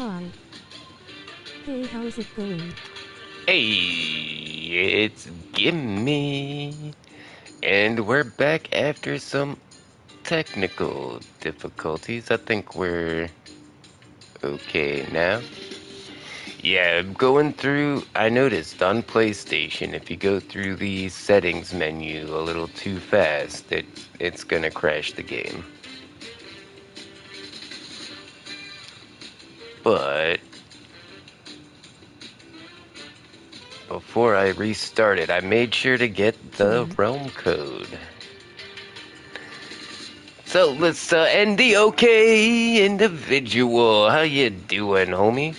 Hi. Hey, how's it going? Hey, it's Gimme, and we're back after some technical difficulties. I think we're okay now. Yeah, going through, I noticed on PlayStation, if you go through the settings menu a little too fast, it's gonna crash the game. But before I restarted, I made sure to get the Join. realm code. So let's end the okay individual. How you doing, homie?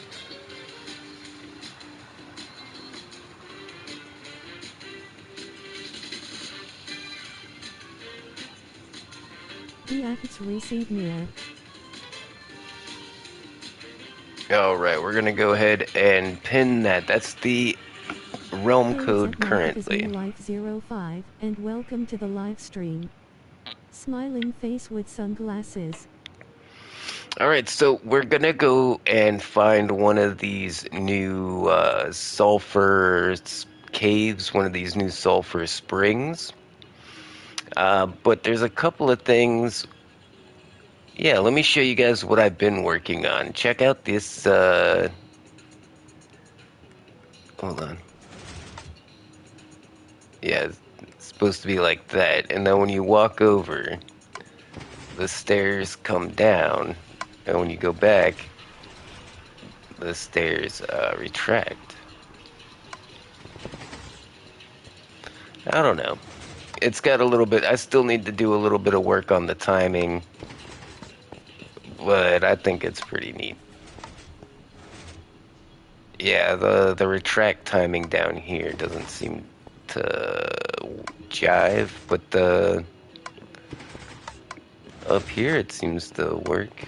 The acts receive near. All right, we're gonna go ahead and pin that. That's the realm Hey, what's code up, Mike? It is me, currently. Life05, and welcome to the live stream. Smiling face with sunglasses. All right, so we're gonna go and find one of these new sulfur caves, one of these new sulfur springs. But there's a couple of things. Yeah, let me show you guys what I've been working on. Check out this. Hold on. Yeah, it's supposed to be like that. And then when you walk over, the stairs come down. And when you go back, the stairs retract. I don't know. It's got a little bit. I still need to do a little bit of work on the timing, but I think it's pretty neat. Yeah, the retract timing down here doesn't seem to jive, but the up here it seems to work.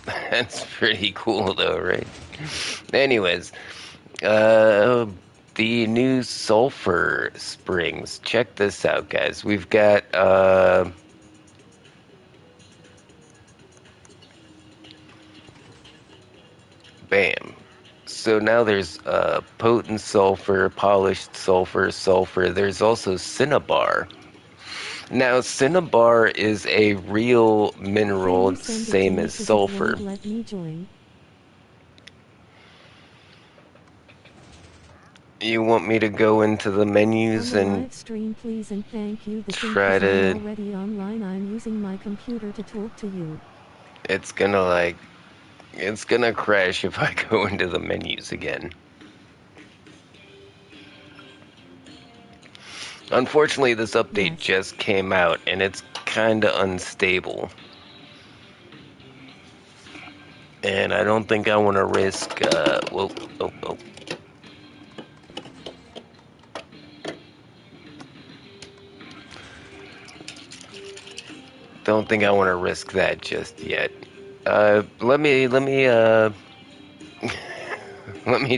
That's pretty cool though, right? Anyways, uh the new sulfur springs. Check this out, guys. We've got bam. So now there's potent sulfur, polished sulfur, sulfur. There's also cinnabar. Now, cinnabar is a real Can you mineral, send it to same me? as Cause it sulfur. won't let me join. You want me to go into the On menus the and live stream, please, and thank you. The thing, try cause I'm to... already online. I'm using my computer to talk to you. It's gonna like... It's gonna crash if I go into the menus again. Unfortunately, this update Yes. just came out and it's kinda unstable. And I don't think I want to risk, well, oh. Don't think I want to risk that just yet. Let me, let me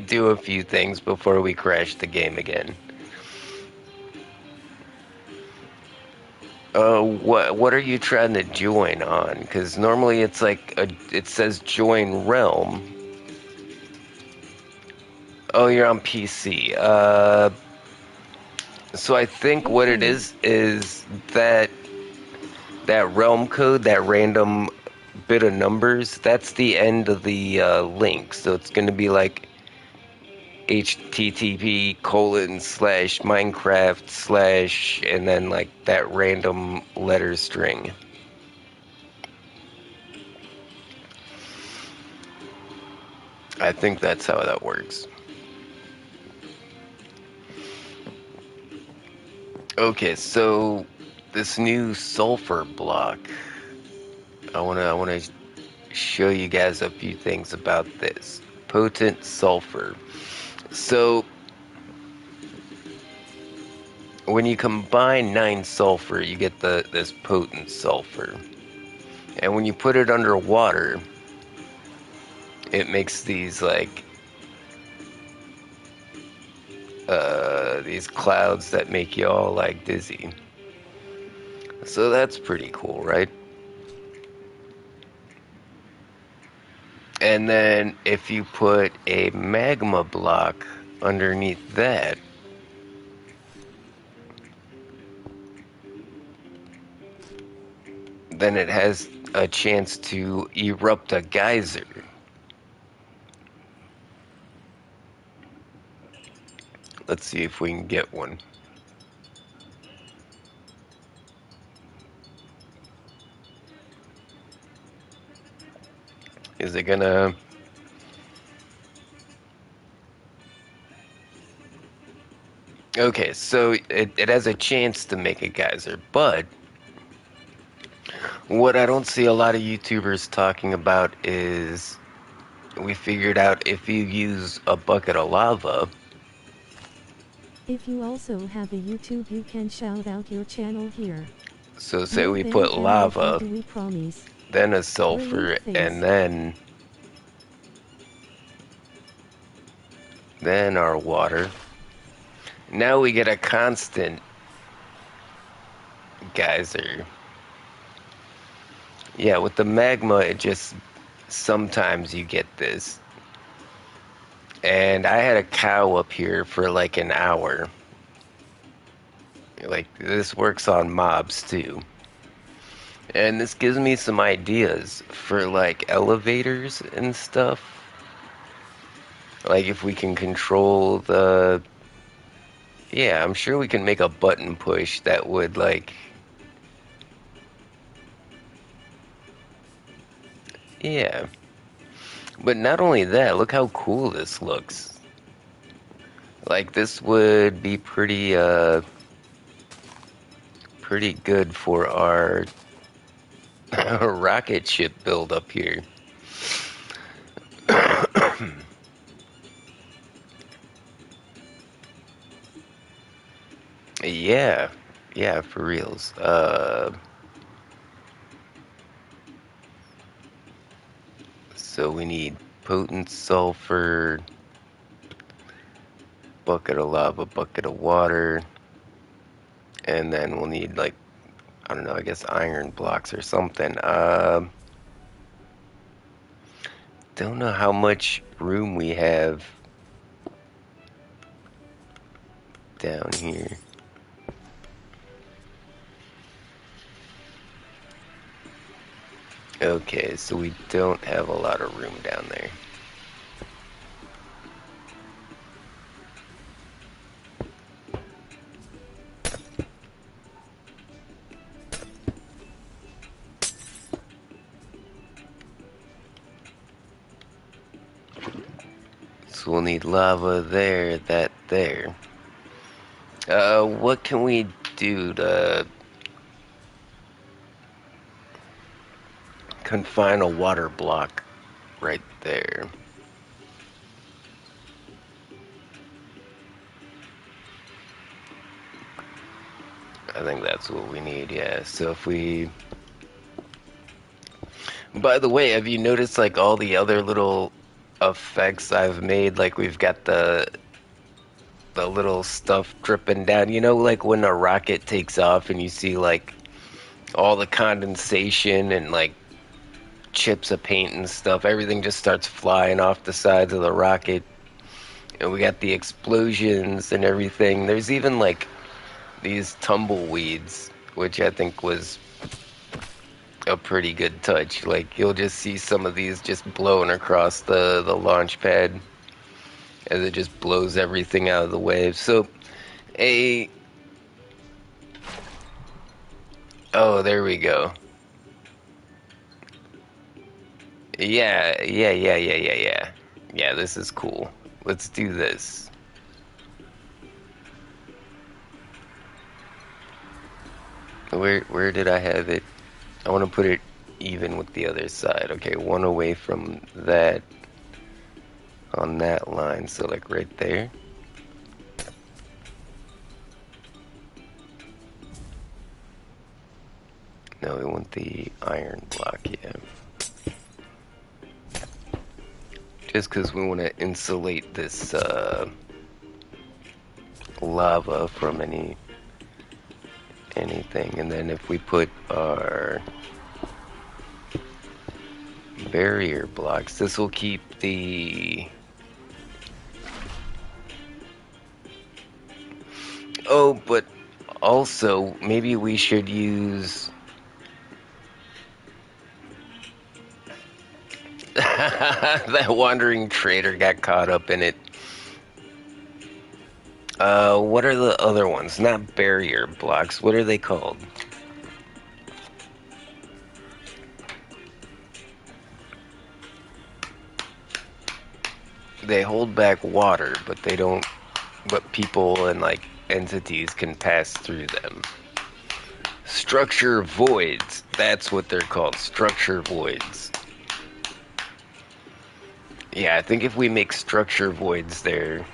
do a few things before we crash the game again. What are you trying to join on? Because normally it's like, it says join realm. Oh, you're on PC. So I think Hey, what it Kenny. is that realm code, that random bit of numbers, that's the end of the link. So it's going to be like http://minecraft/ and then like that random letter string. I think that's how that works. Okay, so this new sulfur block. I wanna show you guys a few things about this. Potent sulfur. So when you combine 9 sulfur, you get this potent sulfur. And when you put it under water, it makes these like these clouds that make you all like dizzy. So that's pretty cool, right? And then if you put a magma block underneath that, then it has a chance to erupt a geyser. Let's see if we can get one. Is it gonna... Okay, so it has a chance to make a geyser, but what I don't see a lot of YouTubers talking about is we figured out if you use a bucket of lava. If you also have a YouTube, you can shout out your channel here. So say No we ban put lava, do we promise. then a Relief sulfur, face. and then our water. Now we get a constant geyser. Yeah, with the magma, it just sometimes you get this. And I had a cow up here for like an hour. Like, this works on mobs too. And this gives me some ideas for like elevators and stuff. Like if we can control the... Yeah, I'm sure we can make a button push that would like... Yeah. But not only that, look how cool this looks. Like this would be pretty good for our rocket ship build up here. Yeah. Yeah, for reals. So we need potent sulfur, bucket of lava, bucket of water, and then we'll need like, I don't know, I guess iron blocks or something. Don't know how much room we have down here. Okay, so we don't have a lot of room down there. So we'll need lava there, that there. What can we do to confine a water block right there? I think that's what we need, yeah. So if we... By the way, have you noticed like all the other little effects I've made? Like we've got the little stuff dripping down. You know, like when a rocket takes off and you see like all the condensation and like chips of paint and stuff, everything just starts flying off the sides of the rocket. And we got the explosions and everything. There's even like these tumbleweeds, which I think was a pretty good touch. Like you'll just see some of these just blowing across the launch pad as it just blows everything out of the way. So a... Oh, there we go. Yeah. Yeah, this is cool. Let's do this. Where did I have it? I want to put it even with the other side. Okay, one away from that on that line. So like right there. No, we want the iron block, yeah. Just because we want to insulate this lava from anything. And then if we put our barrier blocks. This will keep the... Oh, but also, maybe we should use... That wandering trader got caught up in it. What are the other ones? Not barrier blocks. What are they called? They hold back water, but they don't... But people and, like, entities can pass through them. Structure voids. That's what they're called. Structure voids. Yeah, I think if we make structure voids there,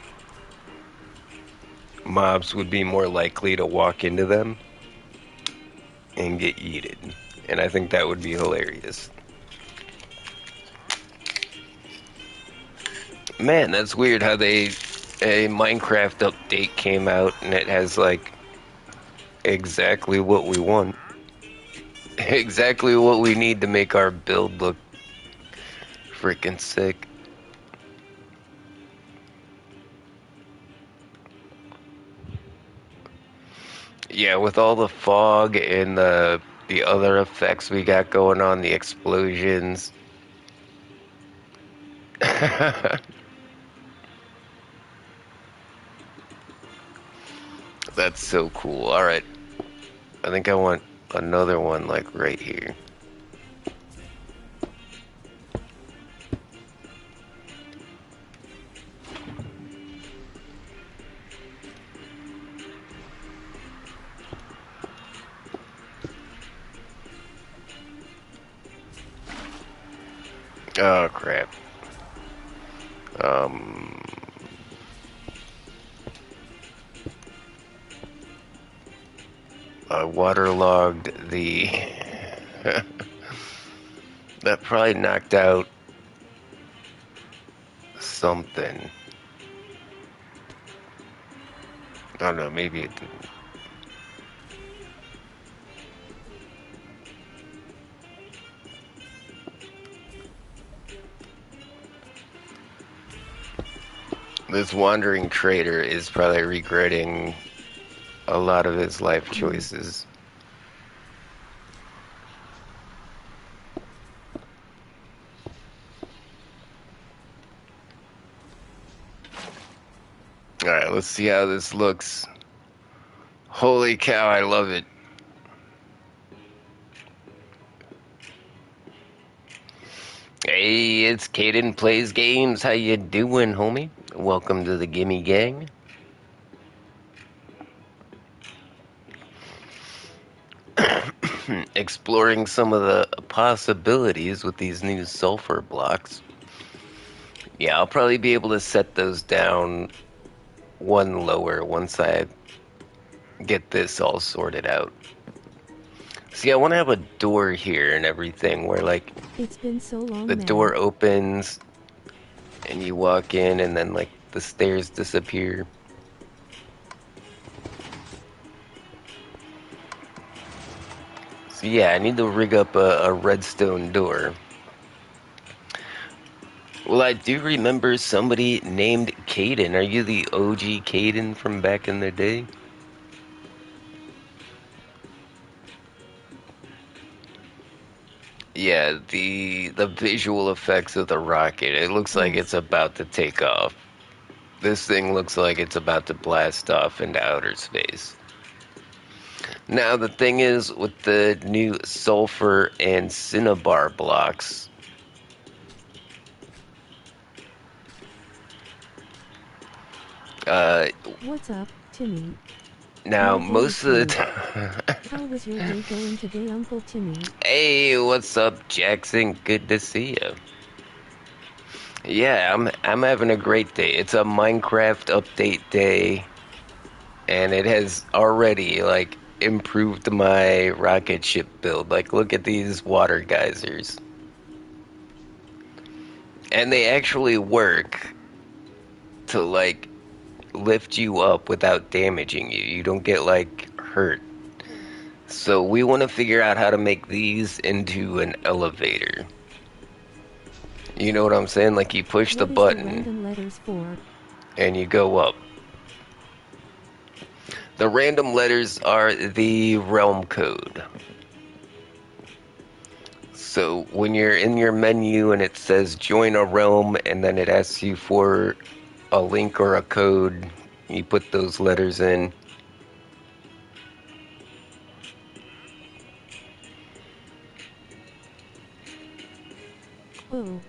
mobs would be more likely to walk into them and get yeeted. And I think that would be hilarious. Man, that's weird how a Minecraft update came out and it has, like, exactly what we want. Exactly what we need to make our build look freaking sick. Yeah, with all the fog and the other effects we got going on, the explosions. That's so cool. Alright. I think I want another one like right here. Oh crap. I waterlogged the... That probably knocked out something. I don't know, maybe it didn't. This wandering trader is probably regretting a lot of his life choices. Alright, let's see how this looks. Holy cow, I love it. Hey, it's Caden Plays Games. How you doing, homie? Welcome to the Gimme Gang. Exploring some of the possibilities with these new sulfur blocks. Yeah, I'll probably be able to set those down one lower once I get this all sorted out. See, I want to have a door here and everything where, like, it's been so long the now. door opens and you walk in and then, like, the stairs disappear. So yeah, I need to rig up a redstone door. Well, I do remember somebody named Caden. Are you the OG Caden from back in the day? Yeah, the visual effects of the rocket. It looks like it's about to take off. This thing looks like it's about to blast off into outer space. Now, the thing is, with the new sulfur and cinnabar blocks, what's up, Timmy? now, My most of the Timmy. time... How was your day going today, Uncle Timmy? Hey, what's up, Jackson? Good to see you. Yeah, I'm having a great day. It's a Minecraft update day, and it has already, like, improved my rocket ship build. Like, look at these water geysers. And they actually work to, like, lift you up without damaging you. You don't get, like, hurt. So we want to figure out how to make these into an elevator. You know what I'm saying? Like you push the What is the button random letters for? and you go up. The random letters are the realm code. So when you're in your menu and it says join a realm and then it asks you for a link or a code, you put those letters in. Oh.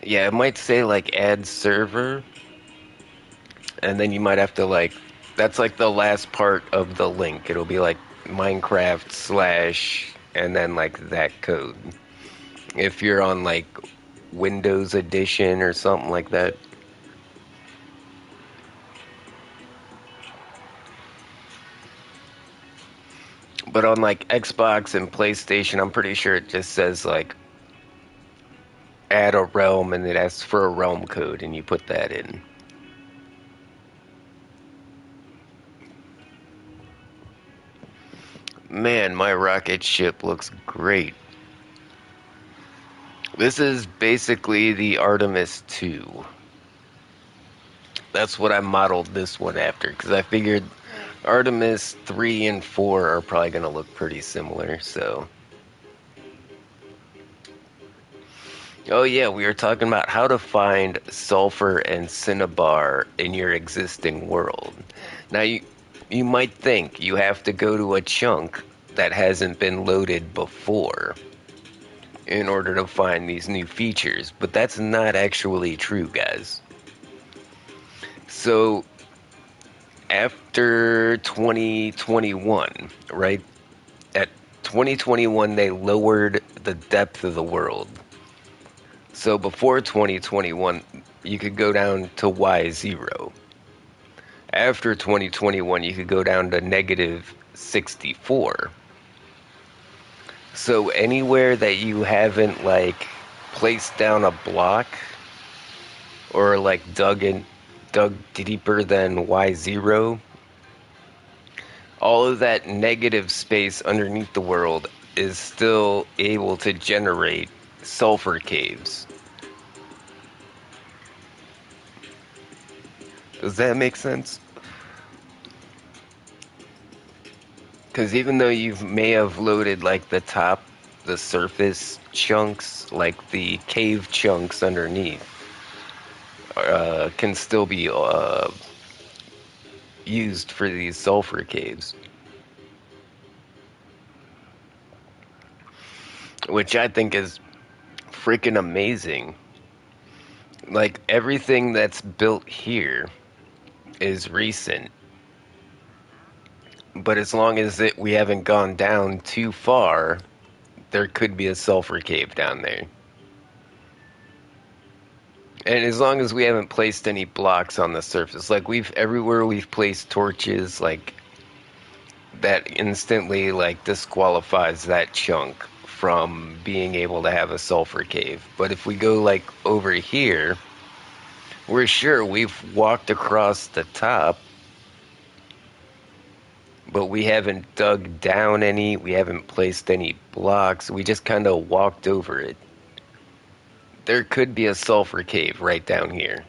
Yeah, it might say like add server, and then you might have to like, that's like the last part of the link. It'll be like Minecraft slash, and then like that code. If you're on like Windows Edition or something like that. But on like Xbox and PlayStation, I'm pretty sure it just says like add a realm and it asks for a realm code and you put that in. Man, my rocket ship looks great. This is basically the Artemis 2. That's what I modeled this one after because I figured Artemis 3 and 4 are probably going to look pretty similar, so. Oh yeah, we were talking about how to find sulfur and cinnabar in your existing world. Now you might think you have to go to a chunk that hasn't been loaded before in order to find these new features, but that's not actually true, guys. So after 2021, right? At 2021 they lowered the depth of the world. So before 2021, you could go down to Y0. After 2021, you could go down to negative 64. So anywhere that you haven't like placed down a block or like dug deeper than Y0, all of that negative space underneath the world is still able to generate sulfur caves. Does that make sense? Because even though you may have loaded like the surface chunks, like the cave chunks underneath, can still be used for these sulfur caves. Which I think is freaking amazing. Like everything that's built here is recent. But as long as we haven't gone down too far, there could be a sulfur cave down there. And as long as we haven't placed any blocks on the surface, like everywhere we've placed torches, like that instantly like disqualifies that chunk from being able to have a sulfur cave. But if we go like over here, we're sure we've walked across the top, but we haven't dug down any, we haven't placed any blocks, we just kind of walked over it. There could be a sulfur cave right down here.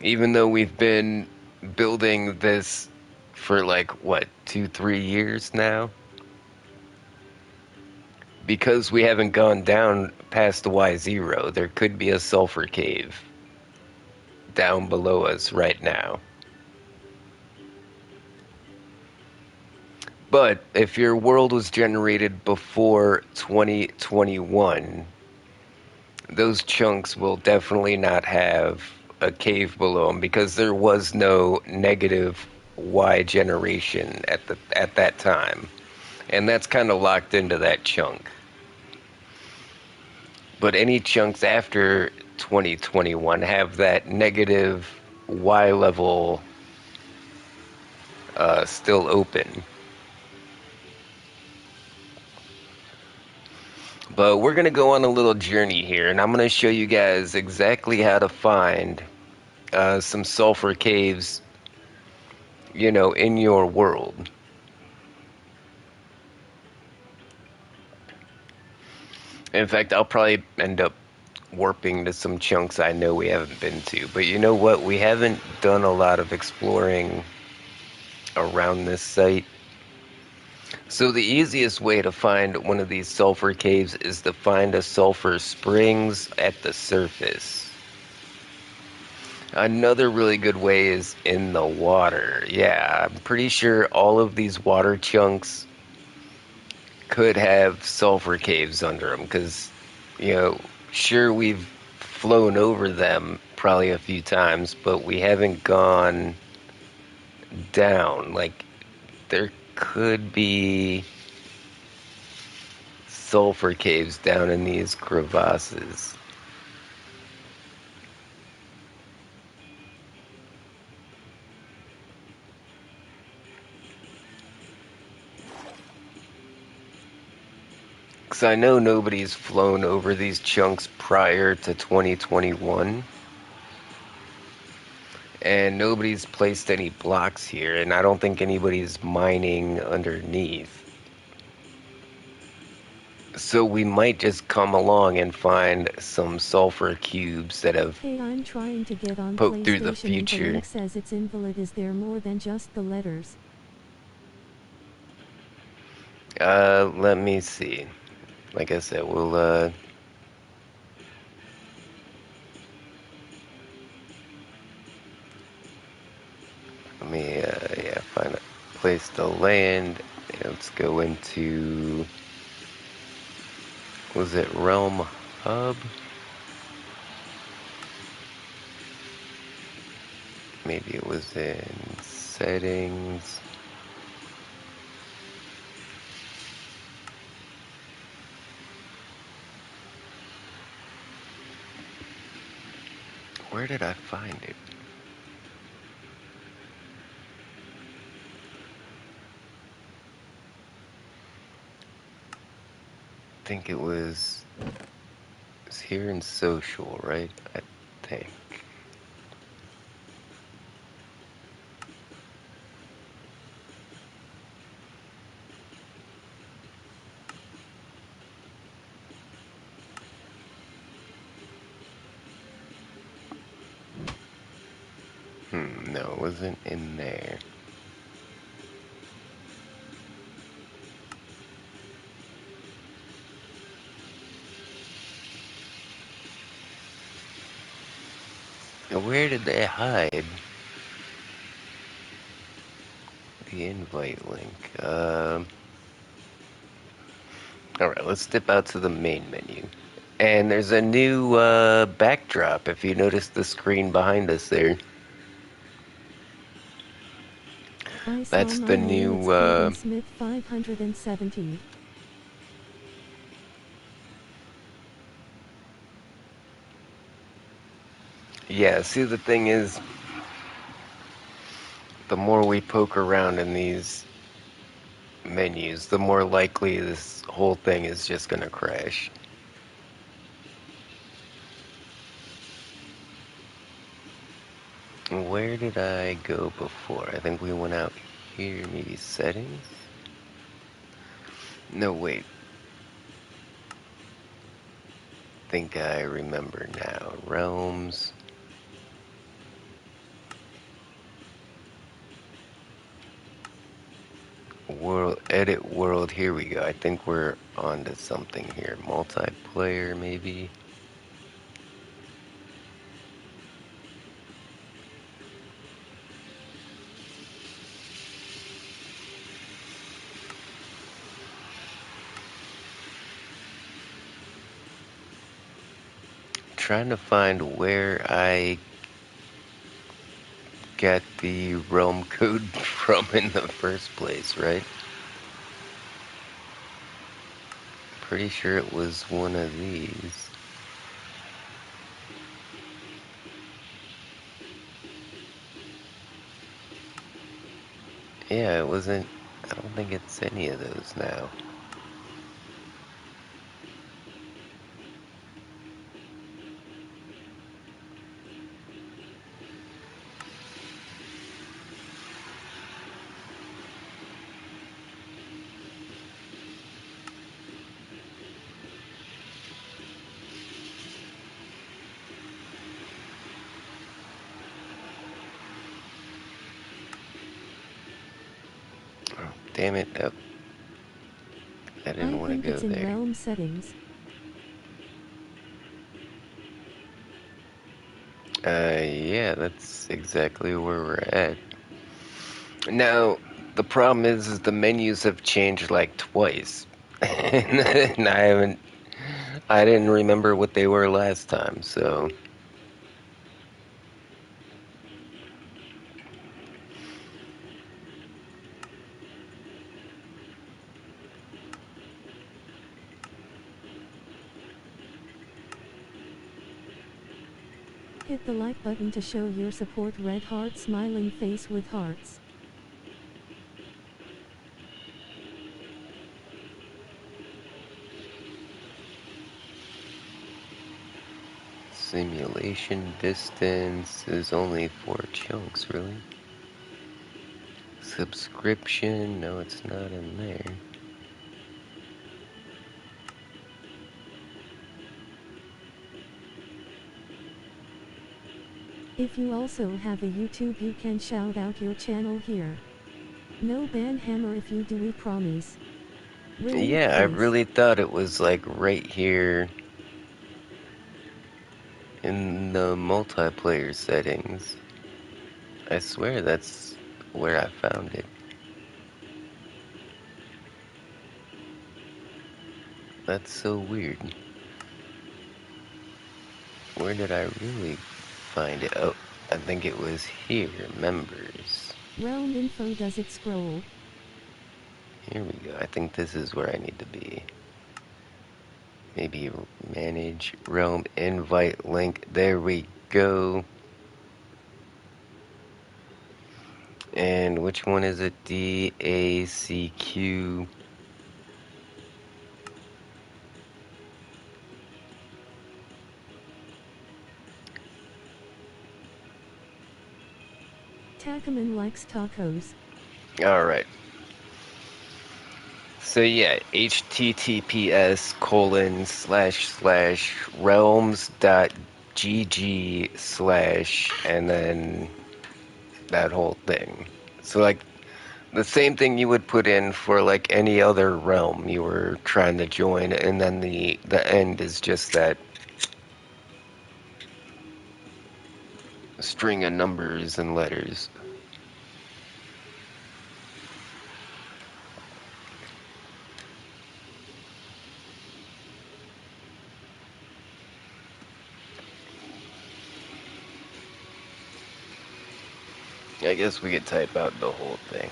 Even though we've been building this for like, what, 2, 3 years now? Because we haven't gone down past the Y0, there could be a sulfur cave down below us right now. But if your world was generated before 2021, those chunks will definitely not have a cave below them because there was no negative Y generation at that time. And that's kind of locked into that chunk. But any chunks after 2021 have that negative Y level still open. But we're going to go on a little journey here, and I'm going to show you guys exactly how to find some sulfur caves, in your world. In fact, I'll probably end up warping to some chunks I know we haven't been to. But you know what? We haven't done a lot of exploring around this site. So the easiest way to find one of these sulfur caves is to find a sulfur springs at the surface. Another really good way is in the water. Yeah, I'm pretty sure all of these water chunks could have sulfur caves under them because, sure, we've flown over them probably a few times, but we haven't gone down. Like, there could be sulfur caves down in these crevasses. Because I know nobody's flown over these chunks prior to 2021. And nobody's placed any blocks here, and I don't think anybody's mining underneath. So we might just come along and find some sulfur cubes that have Hey, I'm trying to get on poked through the PlayStation and the future. link says it's invalid. Is there more than just the letters? Let me see. Like I said, we'll, let me, yeah, find a place to land. Let's go into, was it Realm Hub? Maybe it was in settings. Where did I find it? I think it's here in social, right? I think. No, it wasn't in there. Where did they hide the invite link? Alright, let's dip out to the main menu. And there's a new backdrop if you notice the screen behind us there. I saw That's my the name, it's new, Kevin Smith 570. yeah, see the thing is, the more we poke around in these menus, the more likely this whole thing is just gonna crash. Where did I go before? I think we went out here, maybe settings? No, wait. Think I remember now. Realms. World, edit world, here we go. I think we're onto something here. Multiplayer, maybe? Trying to find where I got the realm code from in the first place, right? Pretty sure it was one of these. Yeah, it wasn't. I don't think it's any of those now. Damn it. Oh, I didn't I want to think go it's in there. realm settings. Yeah, that's exactly where we're at. Now, the problem is the menus have changed like twice. And I didn't remember what they were last time, so. Hit the like button to show your support. Red heart, smiling face with hearts. Simulation distance is only 4 chunks, really? Subscription? No, it's not in there. If you also have a YouTube, you can shout out your channel here. No ban hammer if you do, we promise. Really, Yeah, I please. really thought it was like right here in the multiplayer settings. I swear that's where I found it. That's so weird. Where did I really find it? Oh, I think it was here, members. Realm info, does it scroll? Here we go. I think this is where I need to be. Maybe manage realm invite link. There we go. And which one is it? DACQ. Takaman likes tacos. Alright. So yeah, https://realms.gg/ and then that whole thing. So like the same thing you would put in for like any other realm you were trying to join, and then the end is just that string of numbers and letters. I guess we could type out the whole thing.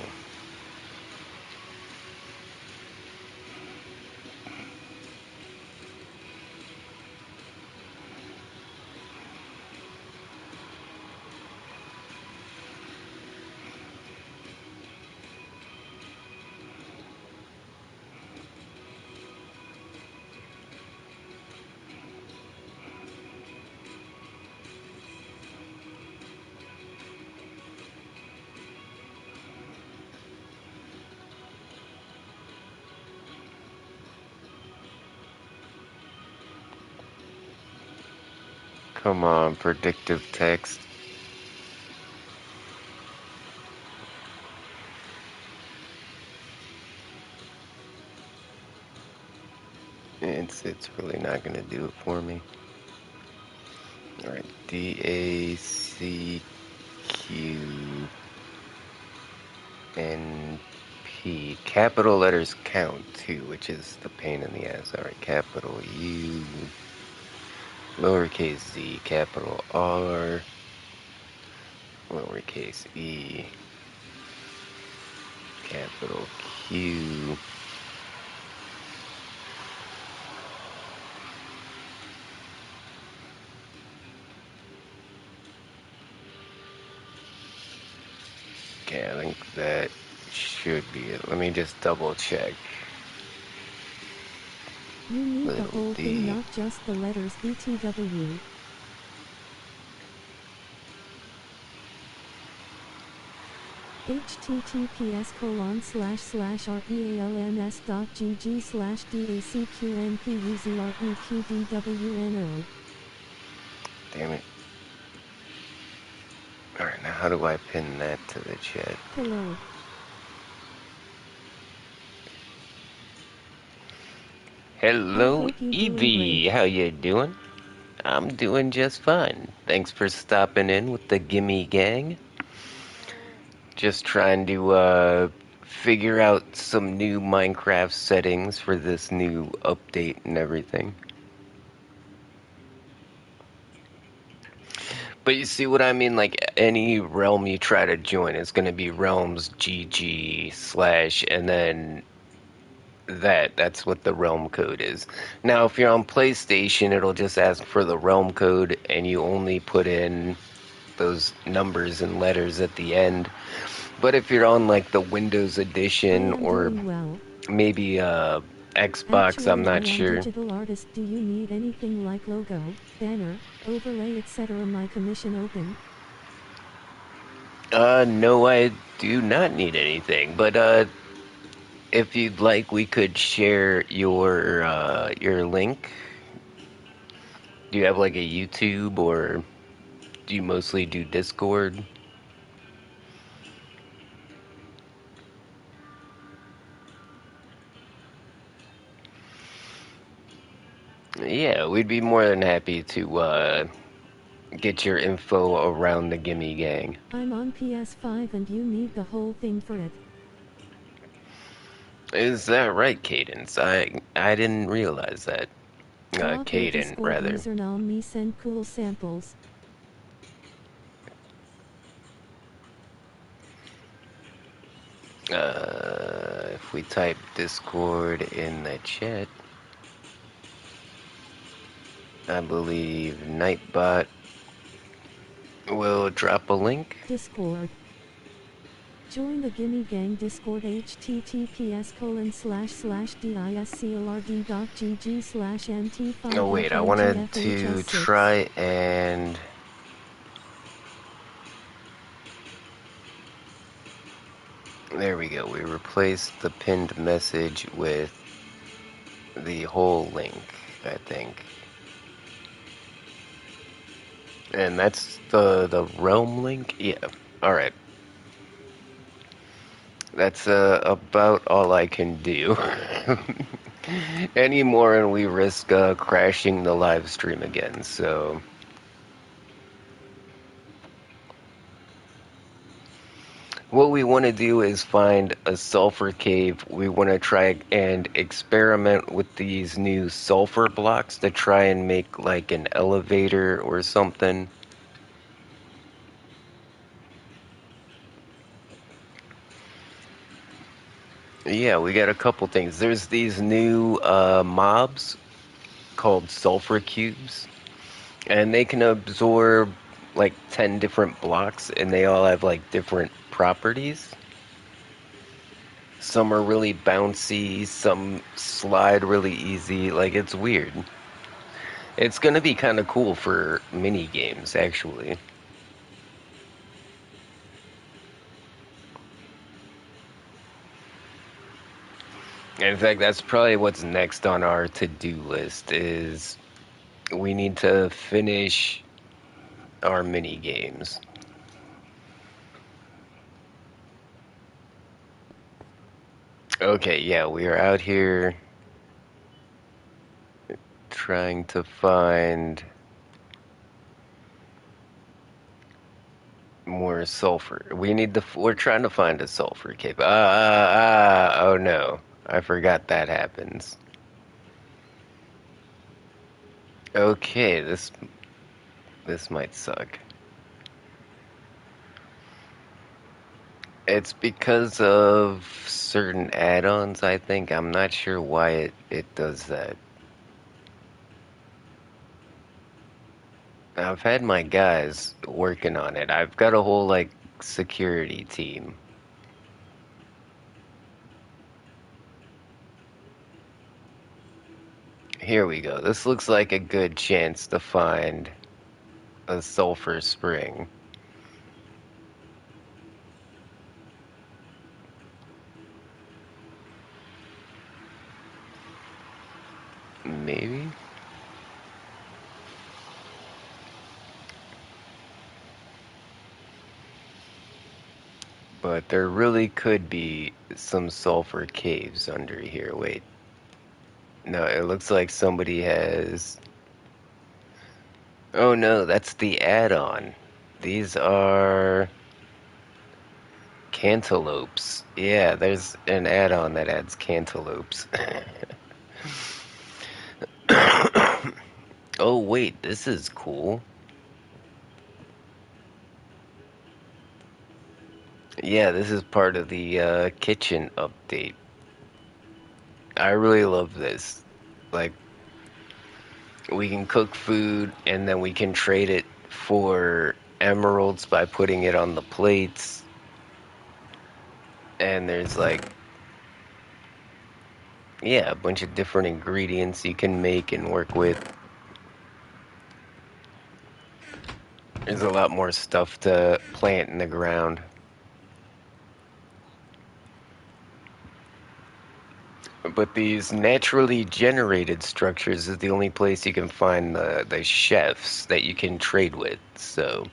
Come on, predictive text. It's really not gonna do it for me. Alright, DACQNP. Capital letters count too, which is the pain in the ass. Alright, capital U, lowercase z, capital R, lowercase e, capital Q. Okay, I think that should be it. Let me just double check. You need the Little whole thing, d. not just the letters BTW. https://realms.gg/dacqnpuzreqdwno. Damn it. Alright, now how do I pin that to the chat? Hello. Hello, hope you doing Evie. great. How you doing? I'm doing just fine. Thanks for stopping in with the Gimme Gang. Just trying to figure out some new Minecraft settings for this new update and everything. But you see what I mean? Like any realm you try to join, it's gonna be realms GG slash and then that's what the realm code is. Now if you're on PlayStation, it'll just ask for the realm code and you only put in those numbers and letters at the end. But if you're on like the Windows I edition am or doing well. maybe Xbox, I'm Actually, I not am sure. digital artist. Do you need anything like logo, banner, overlay, etc.? My commission open. No, I do not need anything. But if you'd like, we could share your link. Do you have like a YouTube or do you mostly do Discord? Yeah, we'd be more than happy to get your info around the Gimme Gang. I'm on PS5 and you need the whole thing for it. Is that right, Cadence? I didn't realize that. Block your Caden, Discord rather. user now. Me send cool samples. If we type Discord in the chat, I believe Nightbot will drop a link. Discord. Join the Gimme Gang Discord Oh wait, I wanted to https://discord.gg/mt5fhs6. try and there we go. We replaced the pinned message with the whole link, I think. And that's the realm link? Yeah. Alright. That's about all I can do. Any more and we risk crashing the live stream again, so what we want to do is find a sulfur cave. We want to try and experiment with these new sulfur blocks to try and make like an elevator or something. Yeah, we got a couple things. There's these new mobs called sulfur cubes, and they can absorb like 10 different blocks, and they all have like different properties. Some are really bouncy, some slide really easy. Like, it's weird. It's gonna be kind of cool for mini games, actually. In fact, that's probably what's next on our to-do list is we need to finish our mini games. Okay, yeah, we are out here trying to find more sulfur. We're trying to find a sulfur cave. Oh no. I forgot that happens. Okay, this might suck. It's because of certain add-ons, I think. I'm not sure why it does that. I've had my guys working on it. I've got a whole, like, security team. Here we go. This looks like a good chance to find a sulfur spring. Maybe? But there really could be some sulfur caves under here. Wait. No, it looks like somebody has... Oh no, that's the add-on. These are cantaloupes. Yeah, there's an add-on that adds cantaloupes. Oh wait, this is cool. Yeah, this is part of the kitchen update. I really love this. Like, we can cook food and then we can trade it for emeralds by putting it on the plates. And there's like, yeah, a bunch of different ingredients you can make and work with. There's a lot more stuff to plant in the ground. But these naturally generated structures is the only place you can find the chefs that you can trade with. So,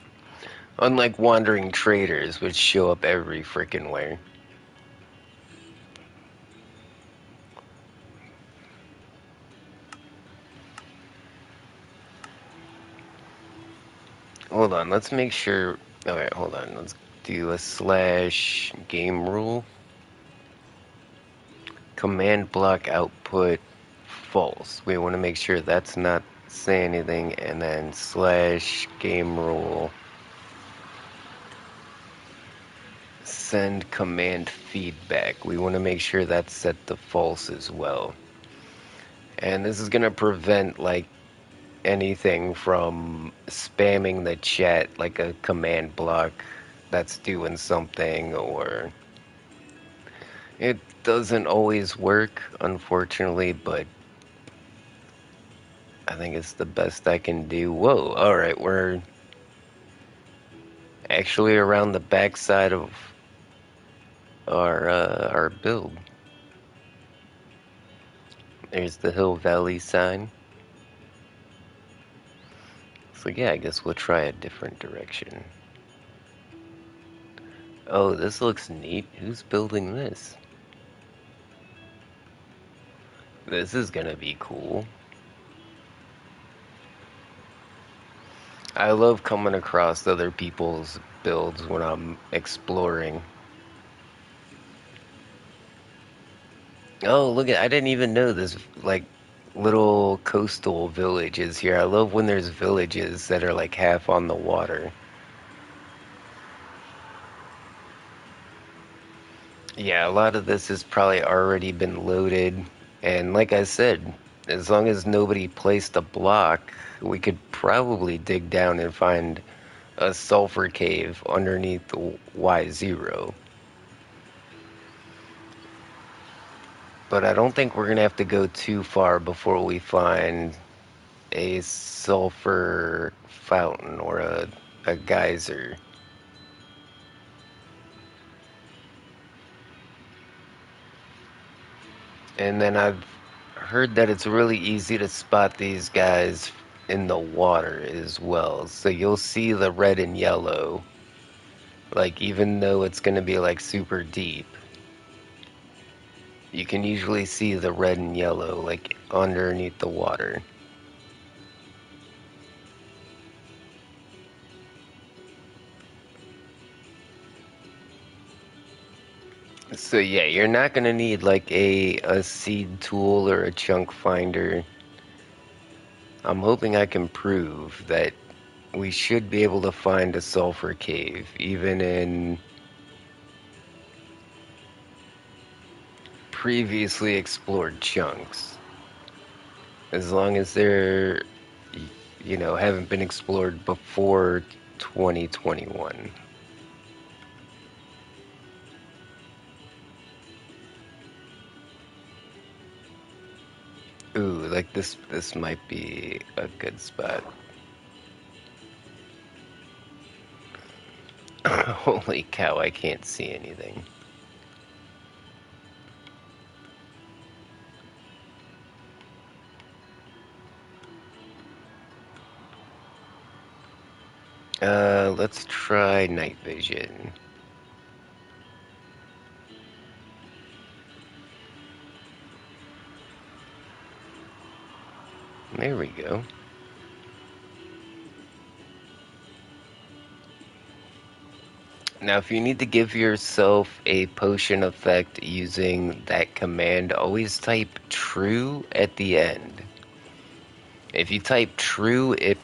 unlike wandering traders, which show up every frickin' where. Hold on, let's make sure. Alright, hold on. Let's do a slash game rule. Command block output false. We want to make sure that's not say anything, and then slash game rule send command feedback. We want to make sure that's set to false as well. And this is going to prevent like anything from spamming the chat like a command block that's doing something, or it doesn't always work, unfortunately, but I think it's the best I can do. Whoa, alright, we're actually around the backside of our build. There's the Hill Valley sign. So yeah, I guess we'll try a different direction. Oh, this looks neat. Who's building this? This is gonna be cool. I love coming across other people's builds when I'm exploring. Oh, look at, I didn't even know this, like, little coastal villages here. I love when there's villages that are like half on the water. Yeah, a lot of this has probably already been loaded. And like I said, as long as nobody placed a block, we could probably dig down and find a sulfur cave underneath the Y0. But I don't think we're gonna have to go too far before we find a sulfur fountain or a geyser. And then I've heard that it's really easy to spot these guys in the water as well. So you'll see the red and yellow, like even though it's gonna be like super deep, you can usually see the red and yellow like underneath the water. So yeah, you're not gonna need like a seed tool or a chunk finder. I'm hoping I can prove that we should be able to find a sulfur cave even in previously explored chunks, as long as they're, haven't been explored before 2021. Ooh, like this might be a good spot. Holy cow, I can't see anything. Let's try night vision. There we go. Now, if you need to give yourself a potion effect using that command, always type true at the end. If you type true, it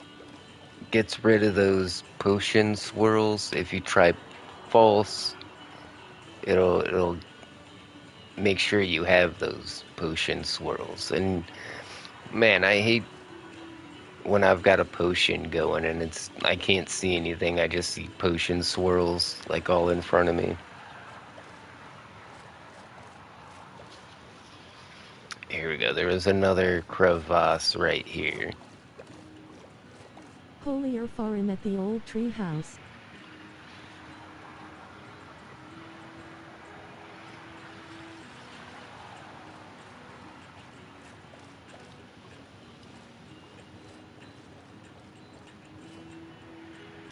gets rid of those potion swirls. If you try false, it'll make sure you have those potion swirls. And man, I hate when I've got a potion going and I can't see anything. I just see potion swirls like all in front of me. Here we go. There was another crevasse right here. Holier foreign at the old tree house.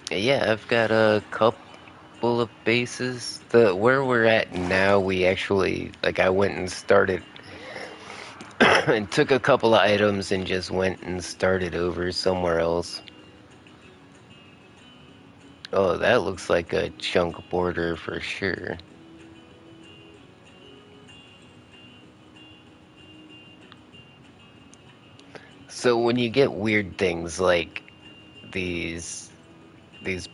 Yeah, I've got a couple of bases. The where we're at now, we actually like I went and started and took a couple of items and just went and started over somewhere else. Oh, that looks like a chunk border for sure. So when you get weird things like these these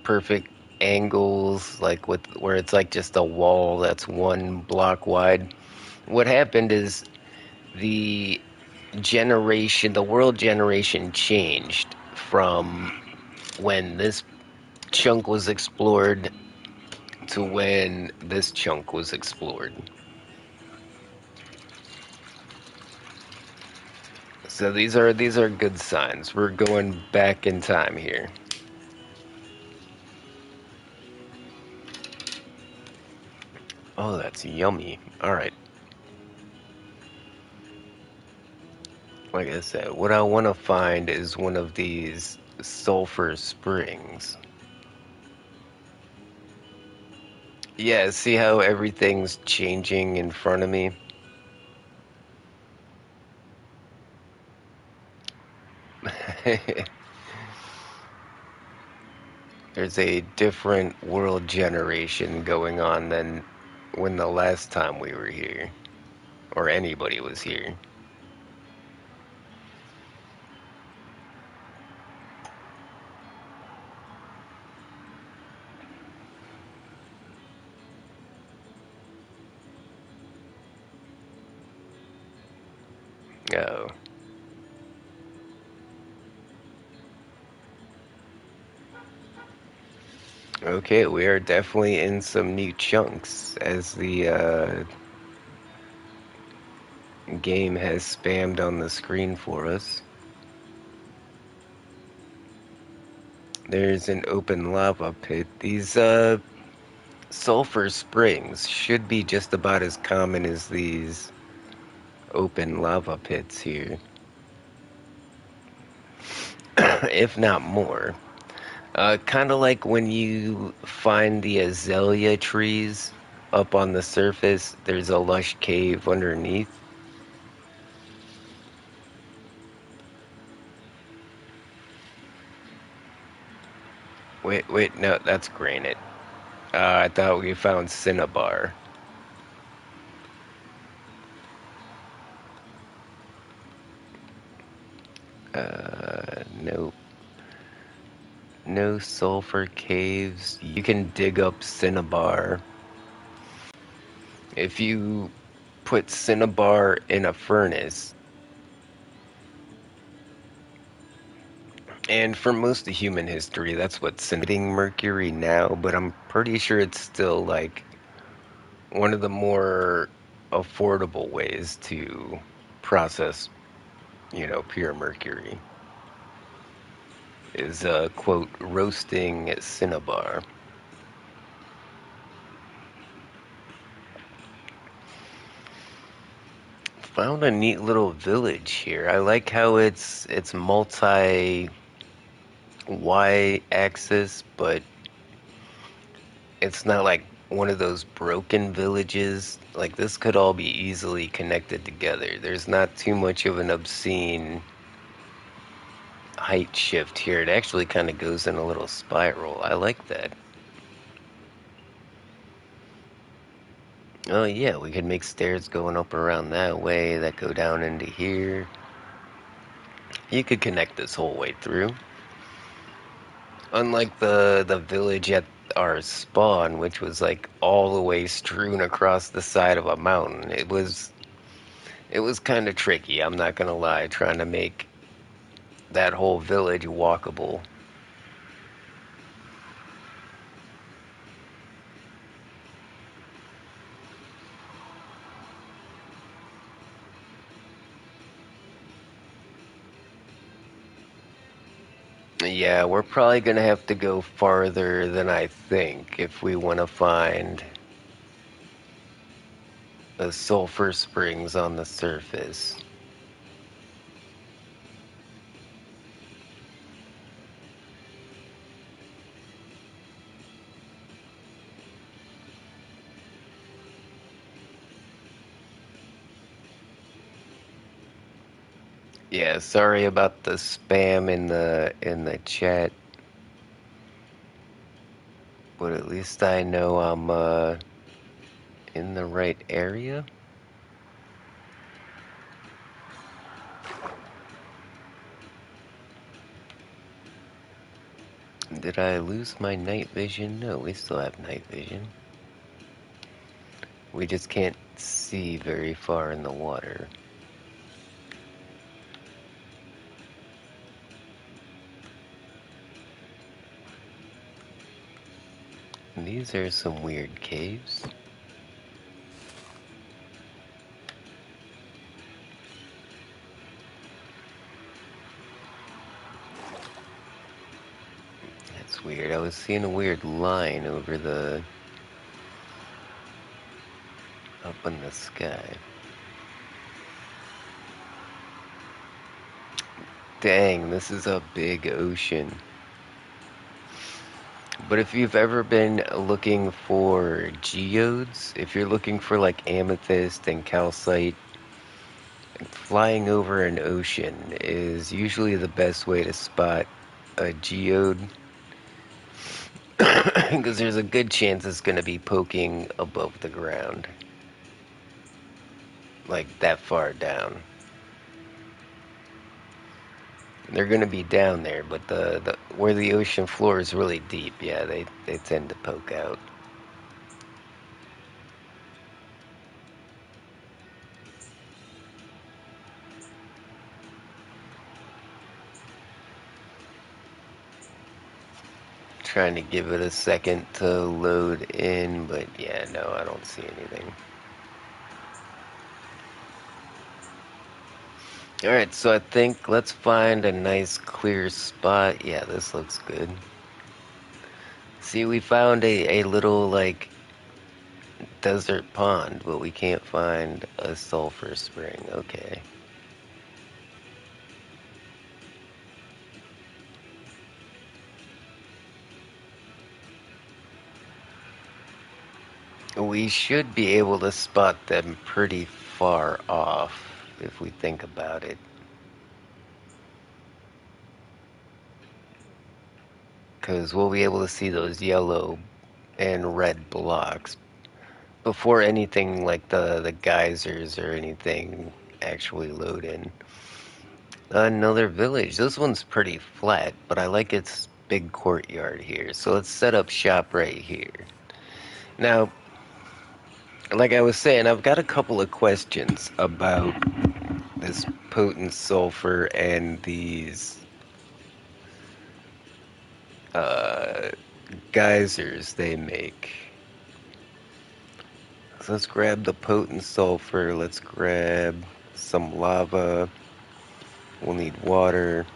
perfect angles, like with where it's like just a wall that's 1 block wide, what happened is the the world generation changed from when this chunk was explored to when this chunk was explored. So these are good signs. We're going back in time here. Oh, that's yummy. All right. Like I said, what I want to find is one of these sulfur springs. Yeah, see how everything's changing in front of me? There's a different world generation going on than when the last time we were here, or anybody was here. Oh. Okay, we are definitely in some new chunks as the game has spammed on the screen for us. There's an open lava pit. These sulfur springs should be just about as common as these open lava pits here, if not more. Kind of like when you find the azalea trees up on the surface, there's a lush cave underneath. Wait, no, that's granite. I thought we found cinnabar. Nope. No sulfur caves. You can dig up cinnabar. If you put cinnabar in a furnace, and for most of human history, that's what cinnating mercury now, but I'm pretty sure it's still like one of the more affordable ways to process, pure mercury is quote roasting cinnabar. Found a neat little village here. I like how it's multi Y axis, but it's not like one of those broken villages. Like this could all be easily connected together. There's not too much of an obscene height shift here. It actually kind of goes in a little spiral. I like that. Oh yeah, we could make stairs going up around that way that go down into here. You could connect this whole way through. Unlike the village at our spawn, which was like all the way strewn across the side of a mountain. It was kind of tricky, I'm not gonna lie, trying to make that whole village walkable. Yeah, we're probably gonna have to go farther than I think if we want to find the sulfur springs on the surface. Yeah, sorry about the spam in the chat, but at least I know I'm in the right area. Did I lose my night vision? No, we still have night vision. We just can't see very far in the water. These are some weird caves. That's weird. I was seeing a weird line over the... up in the sky. Dang, this is a big ocean. But if you've ever been looking for geodes, if you're looking for like amethyst and calcite, flying over an ocean is usually the best way to spot a geode because there's a good chance it's going to be poking above the ground, like that far down. They're going to be down there, but the where the ocean floor is really deep, yeah, they tend to poke out. Trying to give it a second to load in, but yeah, no, I don't see anything. Alright, so I think let's find a nice clear spot. Yeah, this looks good. See, we found a little, like, desert pond, but we can't find a sulfur spring. Okay. We should be able to spot them pretty far off, if we think about it. Because we'll be able to see those yellow and red blocks before anything like the geysers or anything actually load in. Another village. This one's pretty flat, but I like its big courtyard here. So let's set up shop right here. Now, like I was saying, I've got a couple of questions about this potent sulfur and these uh, geysers they make. So let's grab the potent sulfur. Let's grab some lava. We'll need water.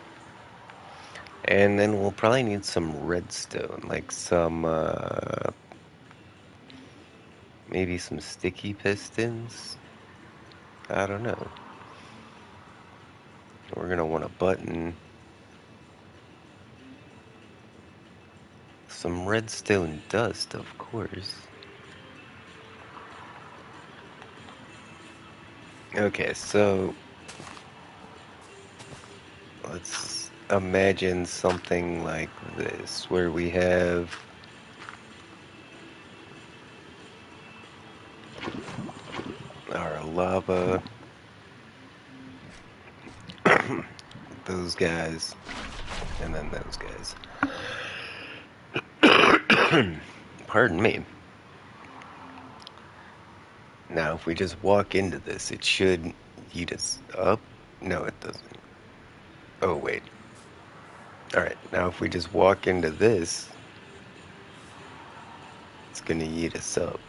And then we'll probably need some redstone, like some, maybe some sticky pistons? I don't know. We're gonna want a button. Some redstone dust, of course. Okay, so let's imagine something like this, where we have our lava, those guys, and then those guys. Pardon me. Now, if we just walk into this, it should heat us up. No, it doesn't. Oh, wait. Alright, now if we just walk into this, it's gonna heat us up.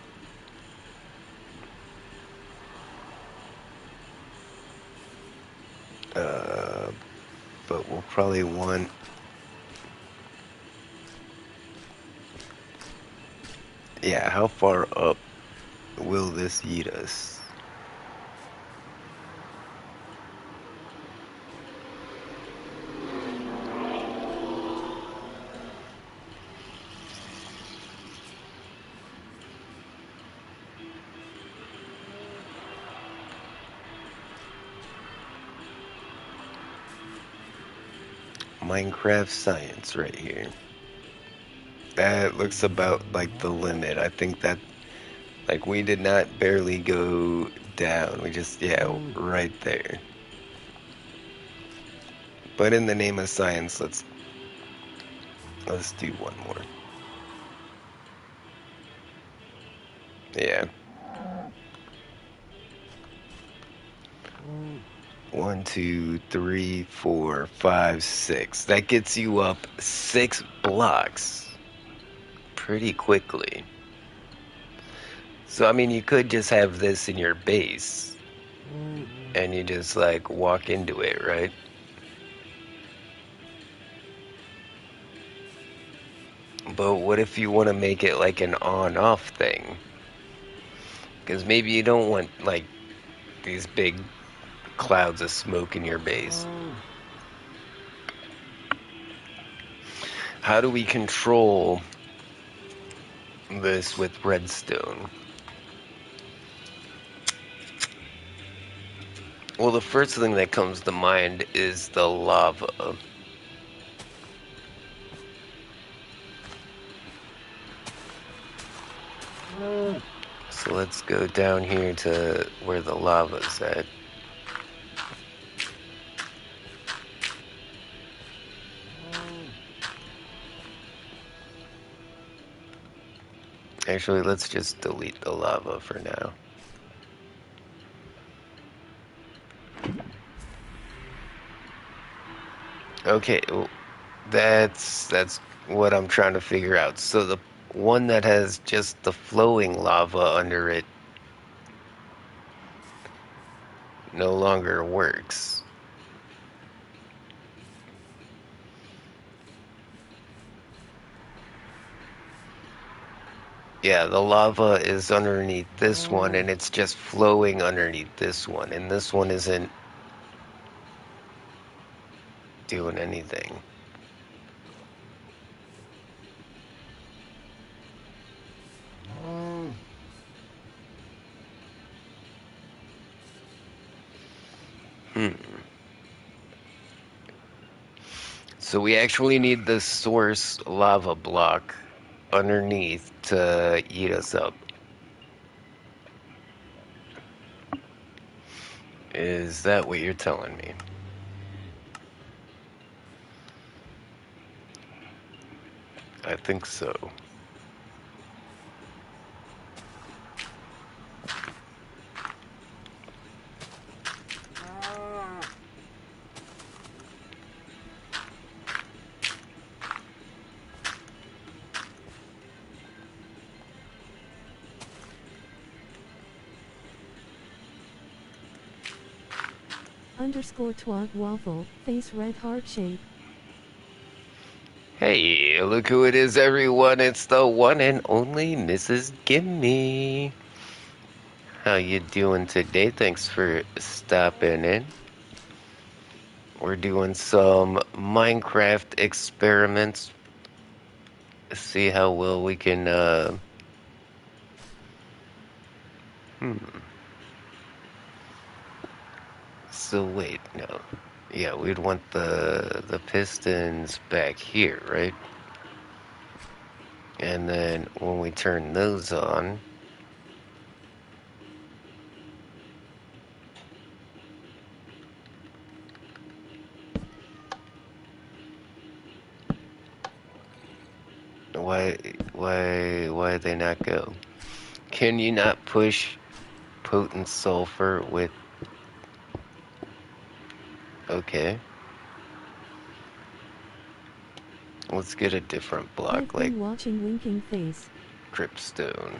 Uh, but we'll probably want... Yeah, how far up will this heat us? Minecraft science right here. That looks about like the limit. I think that, like, we did not barely go down. We just, yeah, right there. But in the name of science, let's do one more. Yeah. 1, 2, 3, 4, 5, 6. That gets you up 6 blocks pretty quickly. So, I mean, you could just have this in your base and you just like walk into it, right? But what if you want to make it like an on-off thing? Because maybe you don't want like these big clouds of smoke in your base. How do we control this with redstone? Well, the first thing that comes to mind is the lava. So let's go down here to where the lava's at. Actually, let's just delete the lava for now. Okay, well, that's what I'm trying to figure out. So the one that has just the flowing lava under it no longer works. Yeah, the lava is underneath this one and it's just flowing underneath this one, and this one isn't doing anything. Hmm. So we actually need the source lava block underneath to eat us up. Is that what you're telling me? I think so. Underscore twat waffle, face red heart shape. Hey, look who it is, everyone. It's the one and only Mrs. Gimme. How you doing today? Thanks for stopping in. We're doing some Minecraft experiments. See how well we can, So wait, no. Yeah, we'd want the pistons back here, right? And then when we turn those on, why why they not go? Can you not push potent sulfur with? Okay, let's get a different block I've like been watching winking face. dripstone.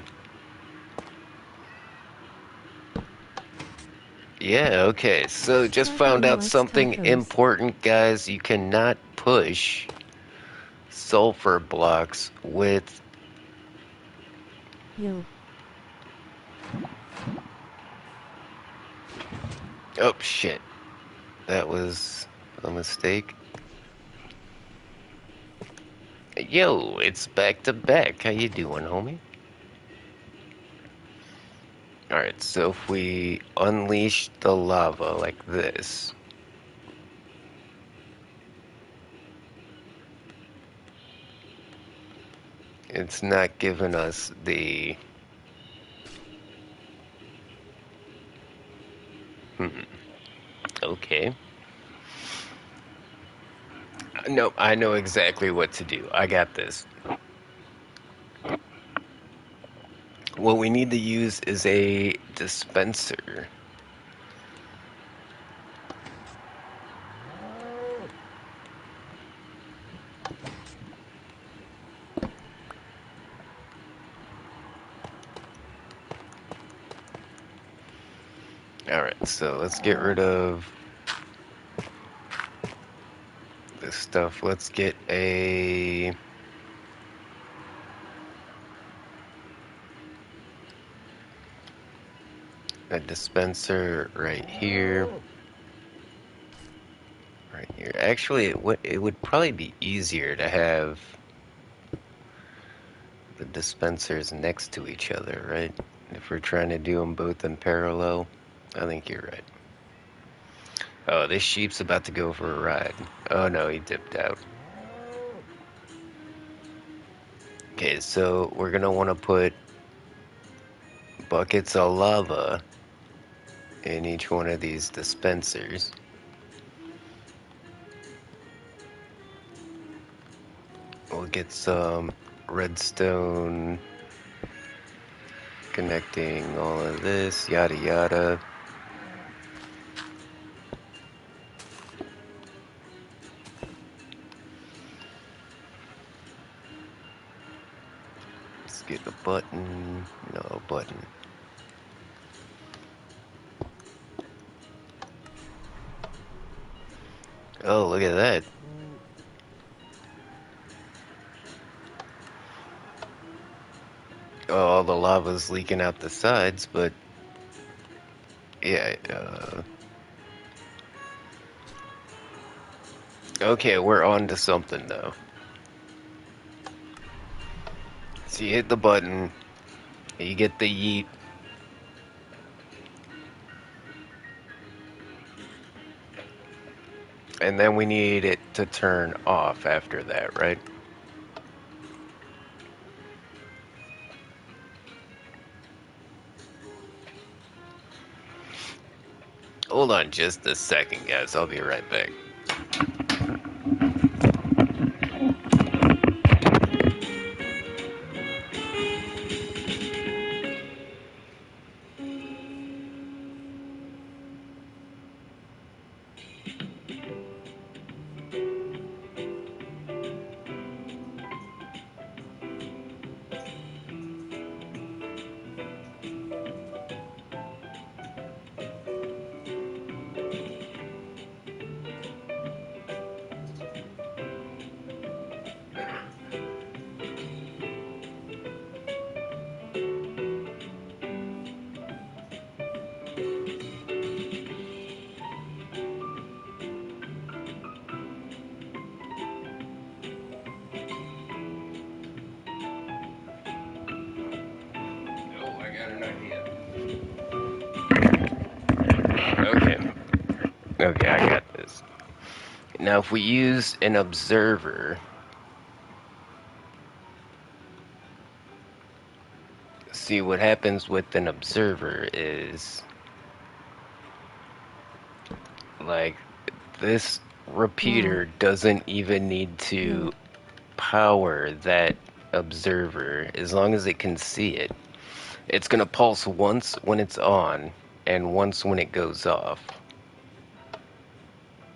Yeah, okay. So just Haha found he out likes something tacos. important, guys. You cannot push sulfur blocks with. Yo. Oh shit. That was a mistake. Yo, it's back to back. How you doing, homie? Alright, so if we unleash the lava like this, it's not giving us the... Okay. No, I know exactly what to do. I got this. What we need to use is a dispenser. Alright, so let's get rid of this stuff. Let's get a dispenser right here. Right here. Actually, it would probably be easier to have the dispensers next to each other, right? If we're trying to do them both in parallel. I think you're right. Oh, this sheep's about to go for a ride. Oh no, he dipped out. Okay, so we're gonna want to put buckets of lava in each one of these dispensers. We'll get some redstone connecting all of this, yada yada. Let's get a button. No, button. Oh, look at that. Oh, all the lava's leaking out the sides, but yeah, okay, we're on to something though. So you hit the button, you get the yeet. And then we need it to turn off after that, right? Hold on just a second, guys. I'll be right back. Oh, I got an idea. Okay. Okay, I got this. Now, if we use an observer, see what happens with an observer is like this repeater doesn't even need to power that observer as long as it can see it. It's gonna pulse once when it's on and once when it goes off.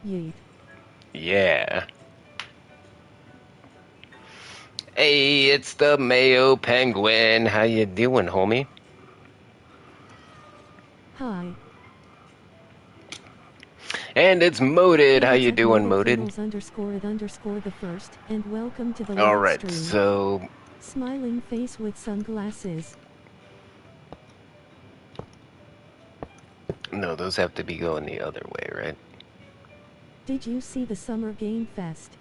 Yeet. Yeah. Hey, it's the Mayo Penguin. How you doing, homie? Hi. And it's Moded. How Hey, it's you at doing, Moded Moded? Finals _ the first, and welcome to the live Alright, stream. so... Smiling face with sunglasses. No, those have to be going the other way, right? Did you see the Summer Game Fest?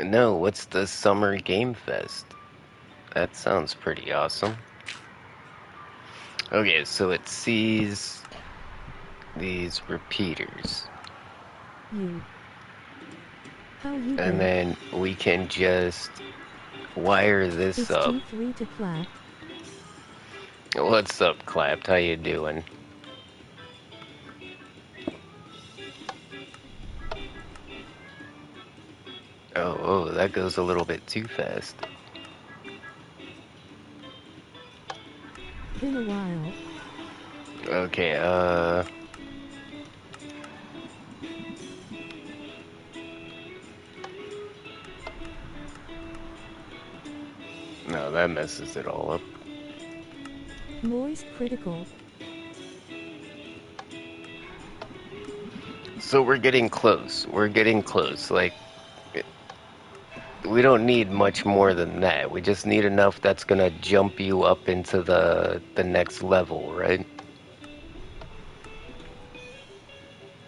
No, what's the Summer Game Fest? That sounds pretty awesome. Okay, so it sees these repeaters. How you And been? then we can just wire this It's up. T3 to clap. What's up, Clapped? How you doing? Oh, that goes a little bit too fast. Been a while. Okay, no, that messes it all up. Noise critical. So we're getting close. We're getting close. Like, we don't need much more than that. We just need enough that's gonna jump you up into the next level, right?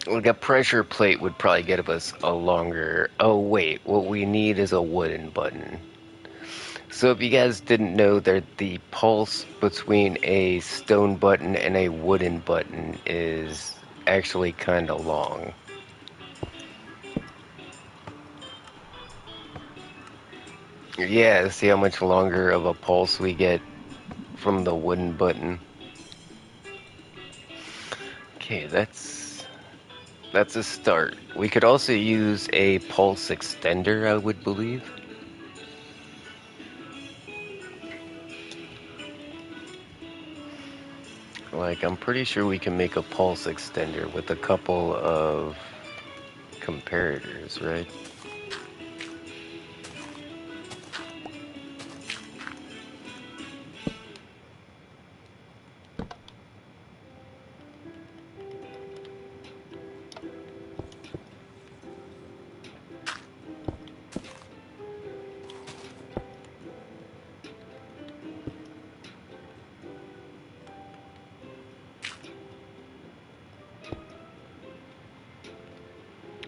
Like a pressure plate would probably get us a longer... Oh wait, what we need is a wooden button. So if you guys didn't know that the pulse between a stone button and a wooden button is actually kind of long. Yeah, see how much longer of a pulse we get from the wooden button. Okay, that's a start. We could also use a pulse extender, I would believe. Like, I'm pretty sure we can make a pulse extender with a couple of comparators, right?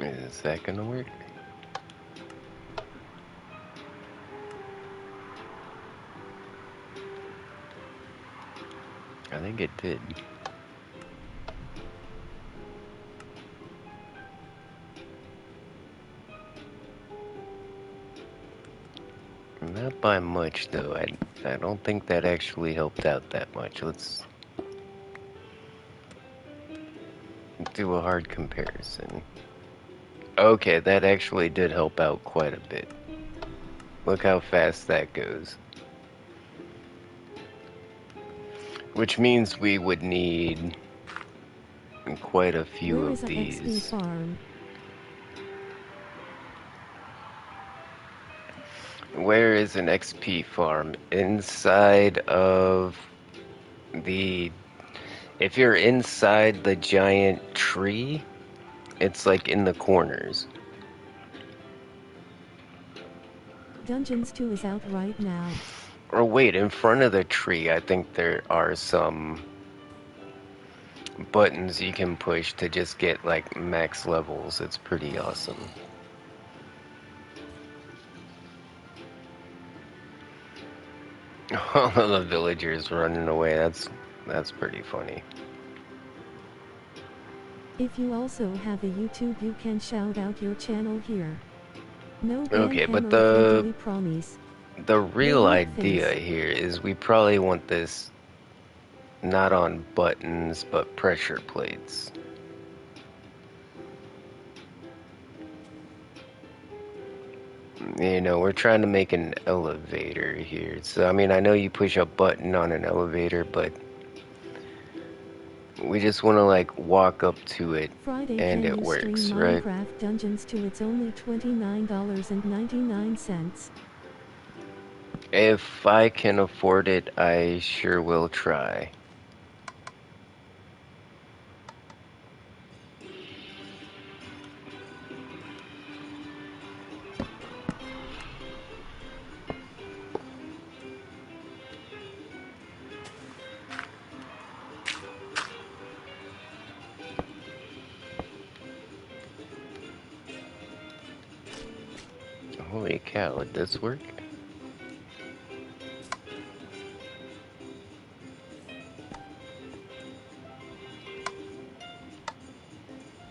Is that gonna work? I think it did. Not by much, though. I don't think that actually helped out that much. Let's do a hard comparison. Okay, that actually did help out quite a bit. Look how fast that goes. Which means we would need quite a few Where of is a XP these. farm? Where is an XP farm? Inside of the... If you're inside the giant tree, it's like in the corners. Dungeons 2 is out right now. Or wait, in front of the tree, I think there are some buttons you can push to just get like max levels. It's pretty awesome. All of the villagers running away, that's pretty funny. If you also have a YouTube, you can shout out your channel here. No ban Okay, but hammer if you do, we promise. the real Robot idea face. here is we probably want this not on buttons, but pressure plates. You know, we're trying to make an elevator here. So, I mean, I know you push a button on an elevator, but we just want to, like, walk up to it Friday, and can it you stream works, right? Minecraft Dungeons to it's only $29.99? If I can afford it, I sure will try. Holy cow, would this work?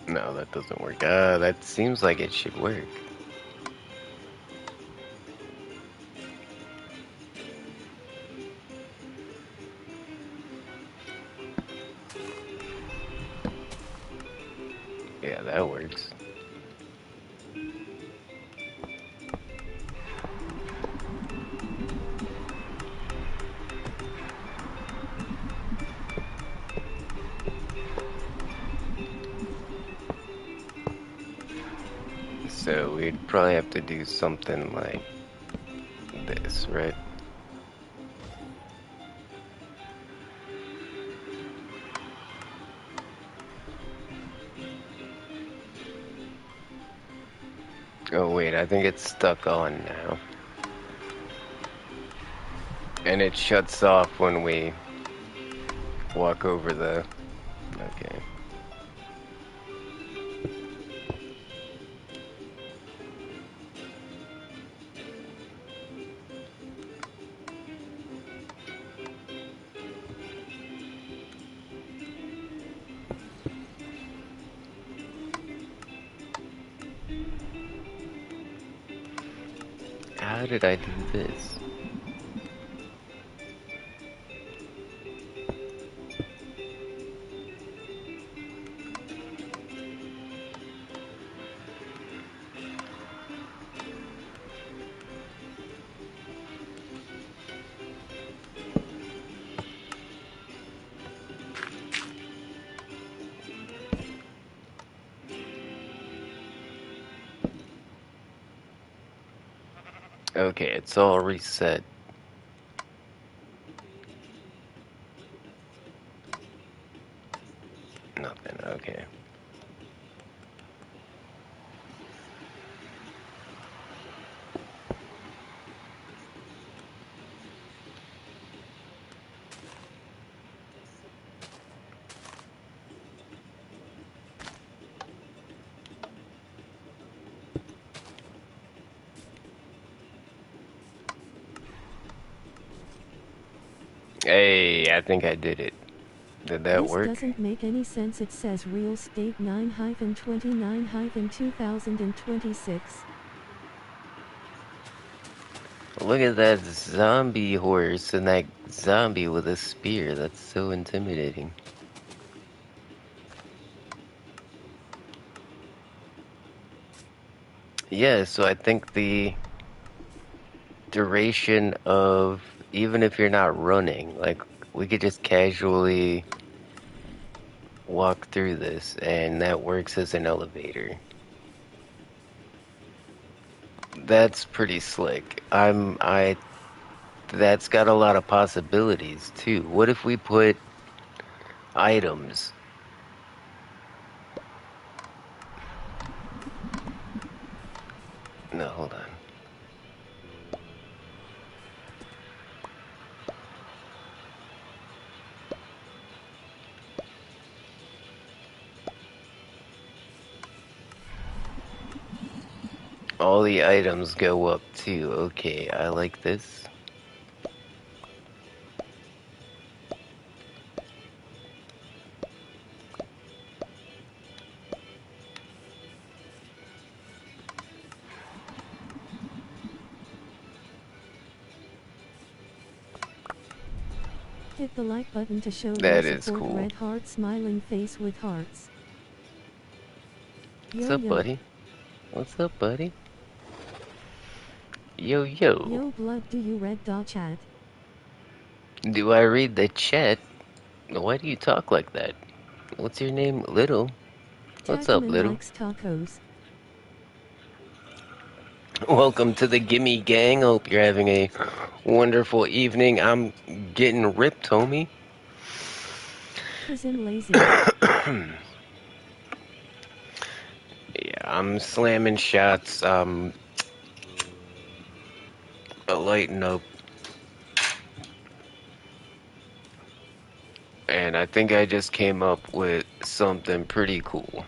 No, that doesn't work. That seems like it should work. Yeah, that works. So we'd probably have to do something like this, right? Oh wait, I think it's stuck on now. And it shuts off when we walk over the... Okay. How did I do this? Okay, it's all reset. Nothing, okay. Hey, I think I did it. Did that This work? doesn't make any sense. It says real state 9-29-2026. Look at that zombie horse and that zombie with a spear. That's so intimidating. Yeah, so I think the duration of, even if you're not running, like, we could just casually walk through this, and that works as an elevator. That's pretty slick. That's got a lot of possibilities too. What if we put items? No, hold on. All the items go up too. Okay, I like this. Hit the like button to show your That is support. cool. Red heart smiling face with hearts. What's Yo up, yo. buddy? What's up, buddy? Yo, yo. Yo blood, do you read the chat? Do I read the chat? Why do you talk like that? What's your name, Little? What's up, Takuman Little? likes tacos. Welcome to the Gimme Gang. Hope you're having a wonderful evening. I'm getting ripped, homie. Cause I'm lazy. Yeah, I'm slamming shots. Lighting up. And I think I just came up with something pretty cool.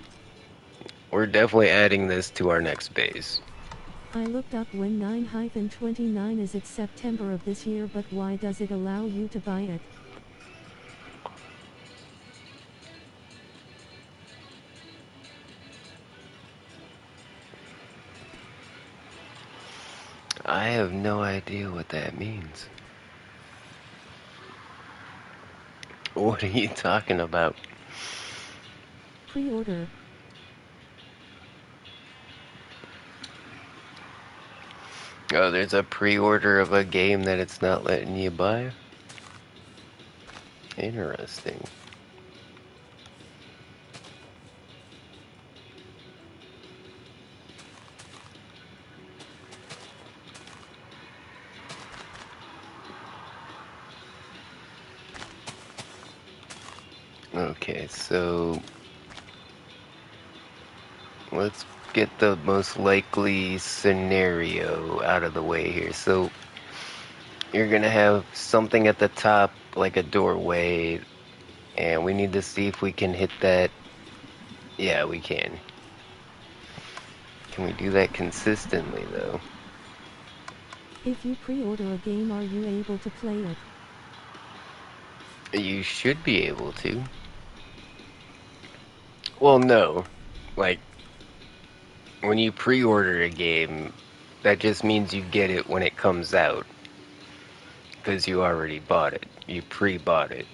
We're definitely adding this to our next base. I looked up when 9-29 is. It's September of this year, but why does it allow you to buy it? I have no idea what that means. What are you talking about? Pre-order. Oh, there's a pre-order of a game that it's not letting you buy? Interesting. Okay, so let's get the most likely scenario out of the way here. So you're gonna have something at the top, like a doorway, and we need to see if we can hit that. Yeah, we can. Can we do that consistently, though? If you pre-order a game, are you able to play it? You should be able to. Well, no. Like, when you pre-order a game, that just means you get it when it comes out. Because you already bought it. You pre-bought it.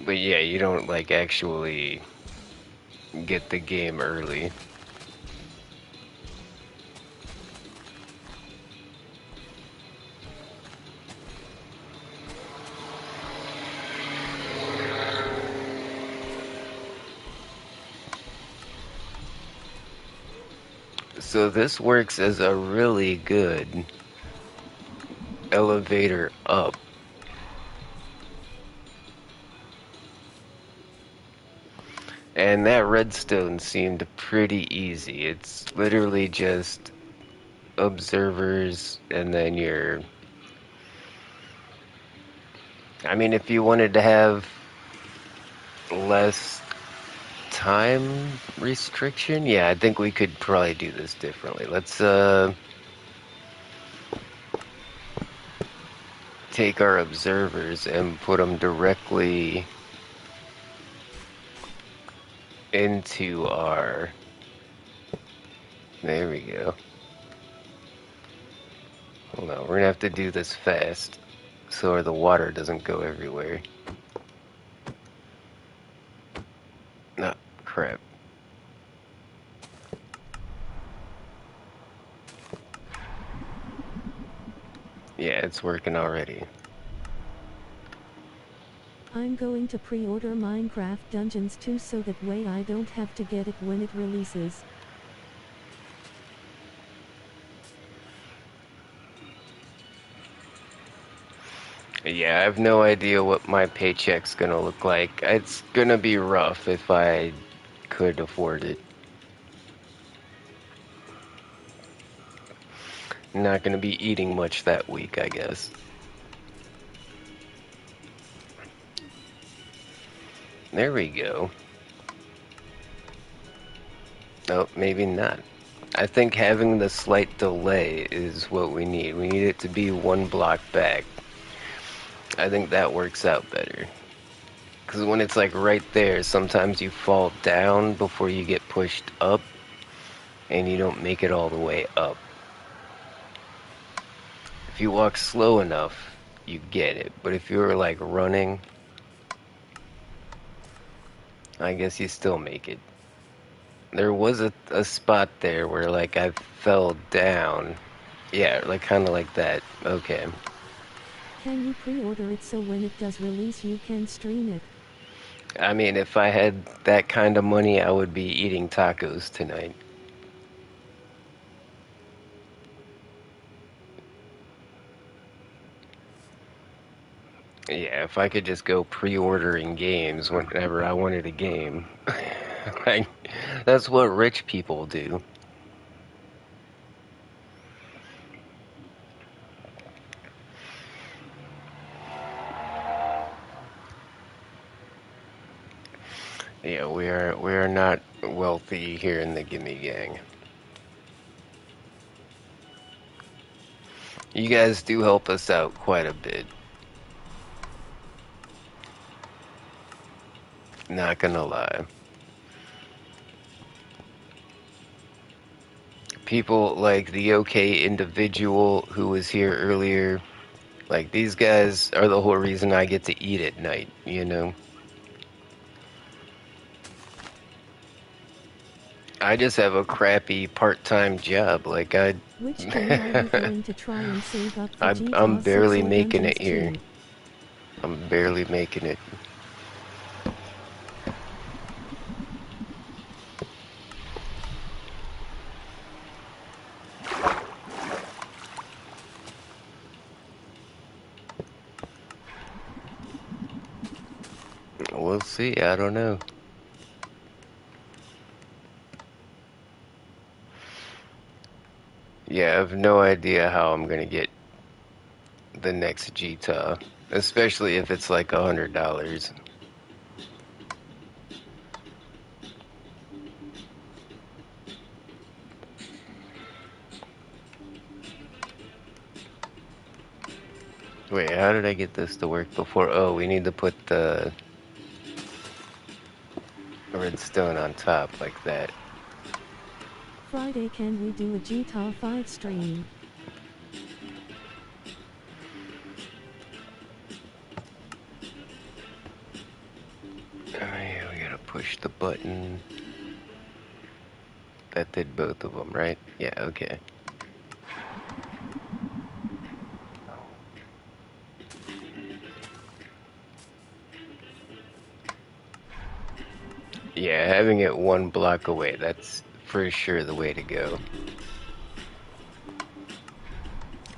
But yeah, you don't, like, actually get the game early. So this works as a really good elevator up. And that redstone seemed pretty easy. It's literally just observers and then your... I mean, if you wanted to have less time restriction, yeah, I think we could probably do this differently. Let's take our observers and put them directly into our... There we go. Hold on, we're gonna have to do this fast so the water doesn't go everywhere. Ah, crap. Yeah, it's working already. I'm going to pre-order Minecraft Dungeons 2 so that way I don't have to get it when it releases. Yeah, I have no idea what my paycheck's gonna look like. It's gonna be rough if I could afford it. Not gonna be eating much that week, I guess. There we go. Oh, maybe not. I think having the slight delay is what we need. We need it to be one block back. I think that works out better. Because when it's like right there, sometimes you fall down before you get pushed up, and you don't make it all the way up. If you walk slow enough, you get it. But if you were like running, I guess you still make it. There was a spot there where like I fell down. Yeah, like kind of like that. Okay. Can you pre-order it so when it does release you can stream it? I mean, if I had that kind of money, I would be eating tacos tonight. Yeah, if I could just go pre-ordering games whenever I wanted a game. Like, that's what rich people do. Yeah, we are not wealthy here in the Gimme Gang. You guys do help us out quite a bit. Not gonna lie. People like the OK individual who was here earlier, like these guys are the whole reason I get to eat at night, you know? I just have a crappy part-time job. Like Which game are you going to try and save up for I'm GTA 6 barely or making Dungeons it here. 2? I'm barely making it. We'll see. I don't know. Yeah, I have no idea how I'm gonna get the next GTA, especially if it's like $100. Wait, how did I get this to work before? Oh, we need to put the redstone on top like that. Friday, can we do a GTA 5 stream? Oh yeah, we gotta push the button. That did both of them, right? Yeah, okay. Yeah, having it one block away, that's for sure the way to go.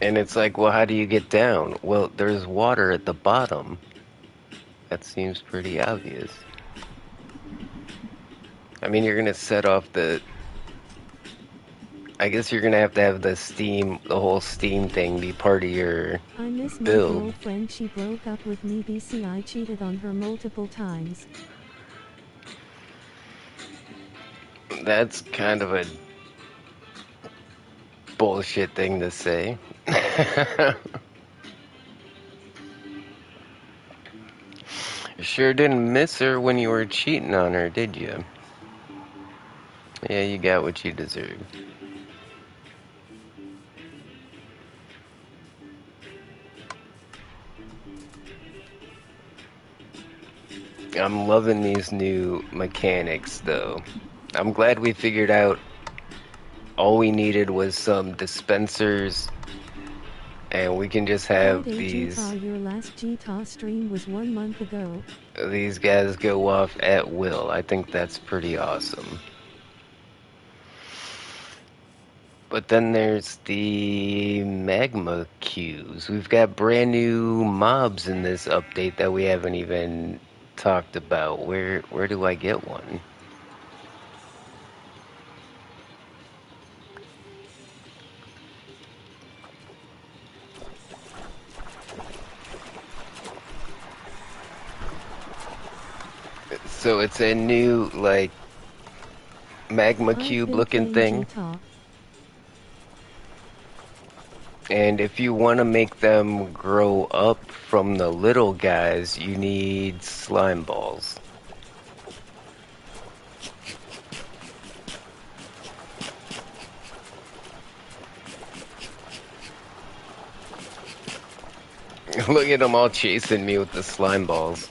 And it's like, well, how do you get down? Well, there's water at the bottom. That seems pretty obvious. I mean, you're gonna set off the... I guess you're gonna have to have the steam, the whole steam thing be part of your I miss my build. girlfriend, she broke up with me. I cheated on her multiple times. That's kind of a bullshit thing to say. You sure didn't miss her when you were cheating on her, did you? Yeah, you got what you deserve. I'm loving these new mechanics, though. I'm glad we figured out all we needed was some dispensers, and we can just have Friday these GTA, your last GTA stream was 1 month ago. guys go off at will. I think that's pretty awesome. But then there's the magma cubes. We've got brand new mobs in this update that we haven't even talked about. Where do I get one? So it's a new like magma I've cube been looking playing thing. GTA. And if you want to make them grow up from the little guys, you need slime balls. Look at them all chasing me with the slime balls.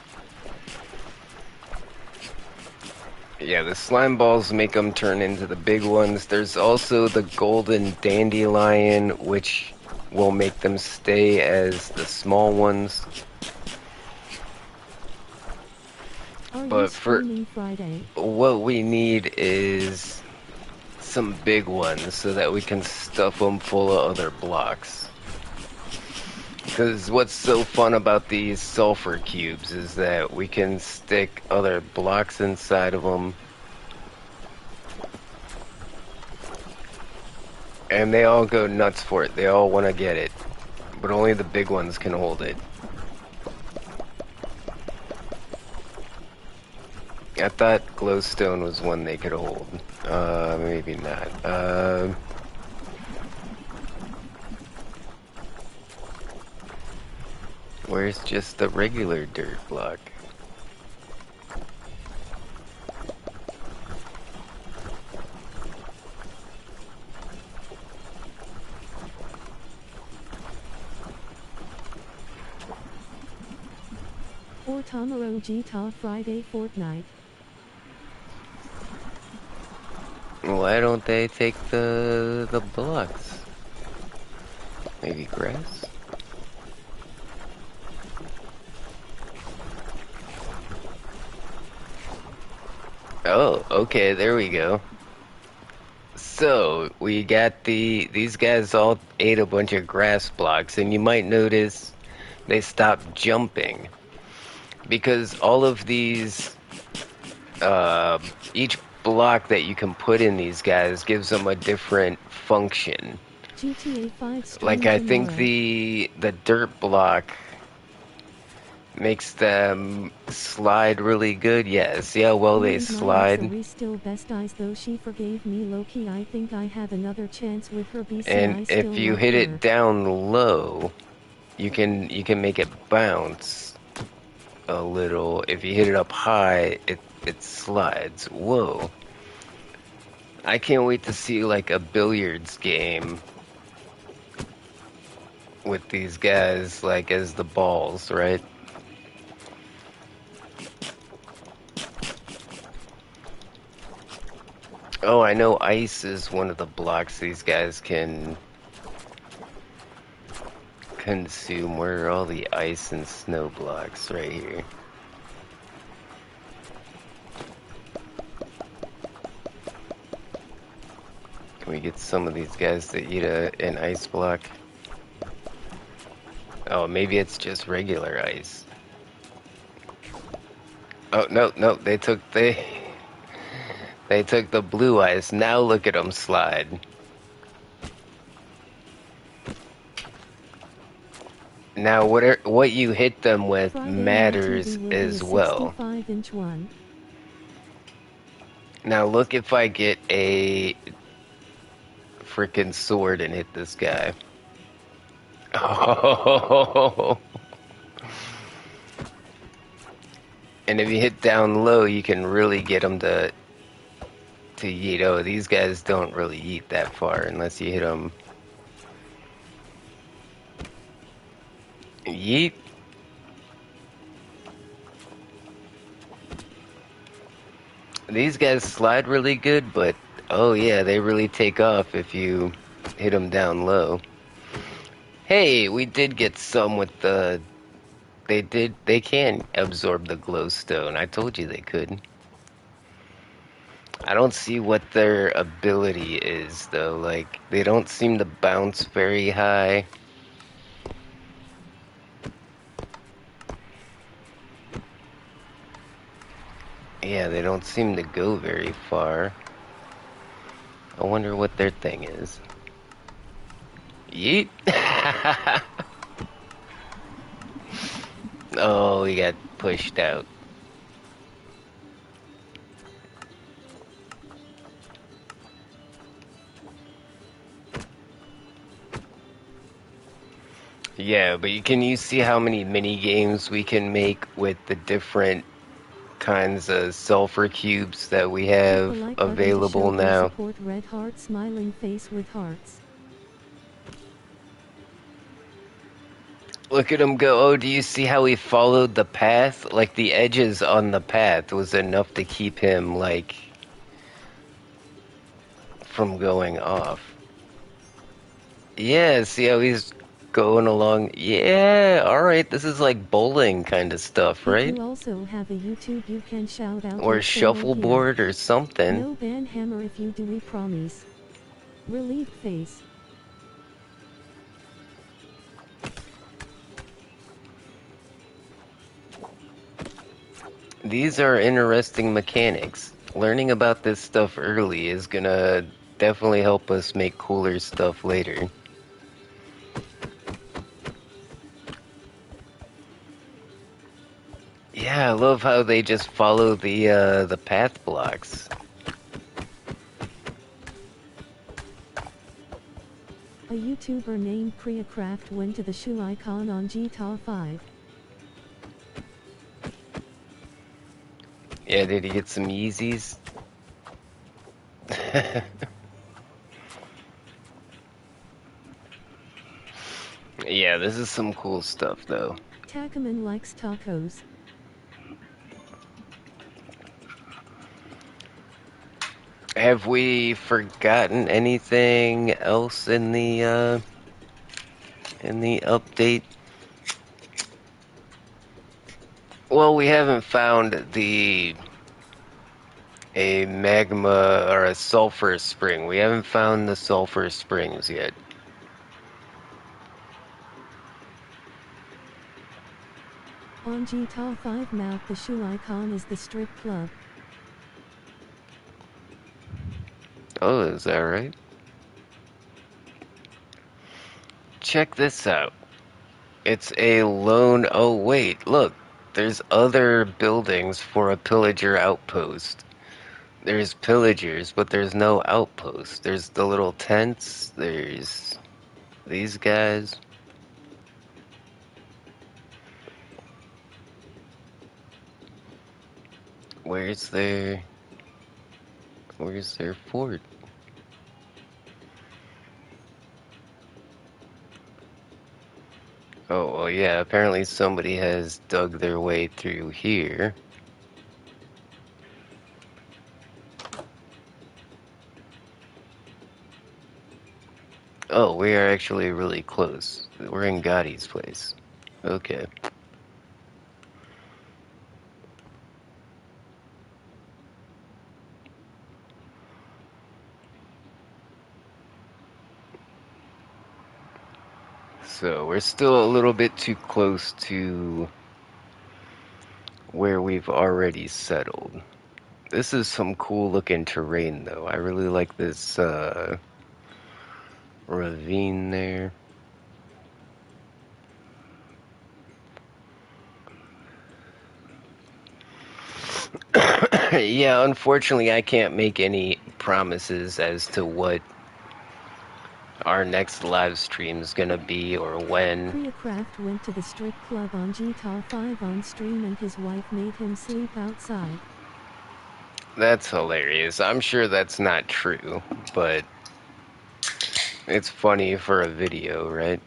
Yeah, the slime balls make them turn into the big ones. There's also the golden dandelion, which will make them stay as the small ones. Are you But for streaming Friday? what we need is some big ones so that we can stuff them full of other blocks. Because what's so fun about these sulfur cubes is that we can stick other blocks inside of them. And they all go nuts for it. They all want to get it. But only the big ones can hold it. I thought glowstone was one they could hold. Maybe not. Where's just the regular dirt block? Or Tomorrow Gita Friday Fortnite? Why don't they take the blocks? Maybe grass? Oh, okay, there we go. So, we got these guys all ate a bunch of grass blocks, and you might notice they stopped jumping. Because all of these, each block that you can put in these guys gives them a different function. GTA 5 stream Like, I tomorrow. think the dirt block makes them slide really good. Yeah, see how well they slide? We still best eyes though she forgave me low-key. I think I have another chance with her BC. And if you hit it down low, you can make it bounce a little. If you hit it up high, it slides. Whoa. I can't wait to see like a billiards game with these guys like as the balls, right? Oh, I know ice is one of the blocks these guys can consume. Where are all the ice and snow blocks? Right here. Can we get some of these guys to eat an ice block? Oh, maybe it's just regular ice. Oh, no, they took they took the blue ice. Now look at them slide. Now what you hit them with Friday matters as well. 65-inch one. Now look if I get a freaking sword and hit this guy. Oh. And if you hit down low, you can really get them to yeet. Oh, these guys don't really yeet that far unless you hit them. Yeet. These guys slide really good, but oh yeah, they really take off if you hit them down low. Hey, we did get some with the... They can absorb the glowstone. I told you they could. I don't see what their ability is, though. Like, they don't seem to bounce very high. Yeah, they don't seem to go very far. I wonder what their thing is. Yeet! Oh, he got pushed out. Yeah, but can you see how many mini games we can make with the different kinds of sulfur cubes that we have available now? Support red heart smiling face with hearts. Look at him go. Oh, do you see how he followed the path? Like the edges on the path was enough to keep him, like, from going off. Yeah, see how he's going along? Yeah, alright, this is like bowling kind of stuff, If right? you also have a YouTube, you can shout out Or your channel here. shuffleboard or something. No ban hammer if you do, we promise. Relieved face. These are interesting mechanics. Learning about this stuff early is gonna definitely help us make cooler stuff later. Yeah, I love how they just follow the path blocks. A YouTuber named KreaCraft went to the shoe icon on GTA 5. Yeah, did he get some Yeezys? Yeah, this is some cool stuff though. Takaman likes tacos. Have we forgotten anything else in the update? Well, we haven't found a magma or a sulfur spring. We haven't found the sulfur springs yet. On GTA 5 map, the shoe icon is the strip club. Oh, is that right? Check this out. It's a lone... Oh, wait, look. There's other buildings for a pillager outpost. There's pillagers, but there's no outpost. There's the little tents. There's these guys. Where's their... Where's their fort? Oh, well, yeah, apparently somebody has dug their way through here. Oh, we are actually really close. We're in Gotti's place. Okay. So, we're still a little bit too close to where we've already settled. This is some cool looking terrain, though. I really like this, ravine there. Yeah, unfortunately, I can't make any promises as to what our next live stream is gonna be or when. KreaCraft went to the strip club on GTA 5 on stream and his wife made him sleep outside. That's hilarious. I'm sure that's not true, but it's funny for a video, right?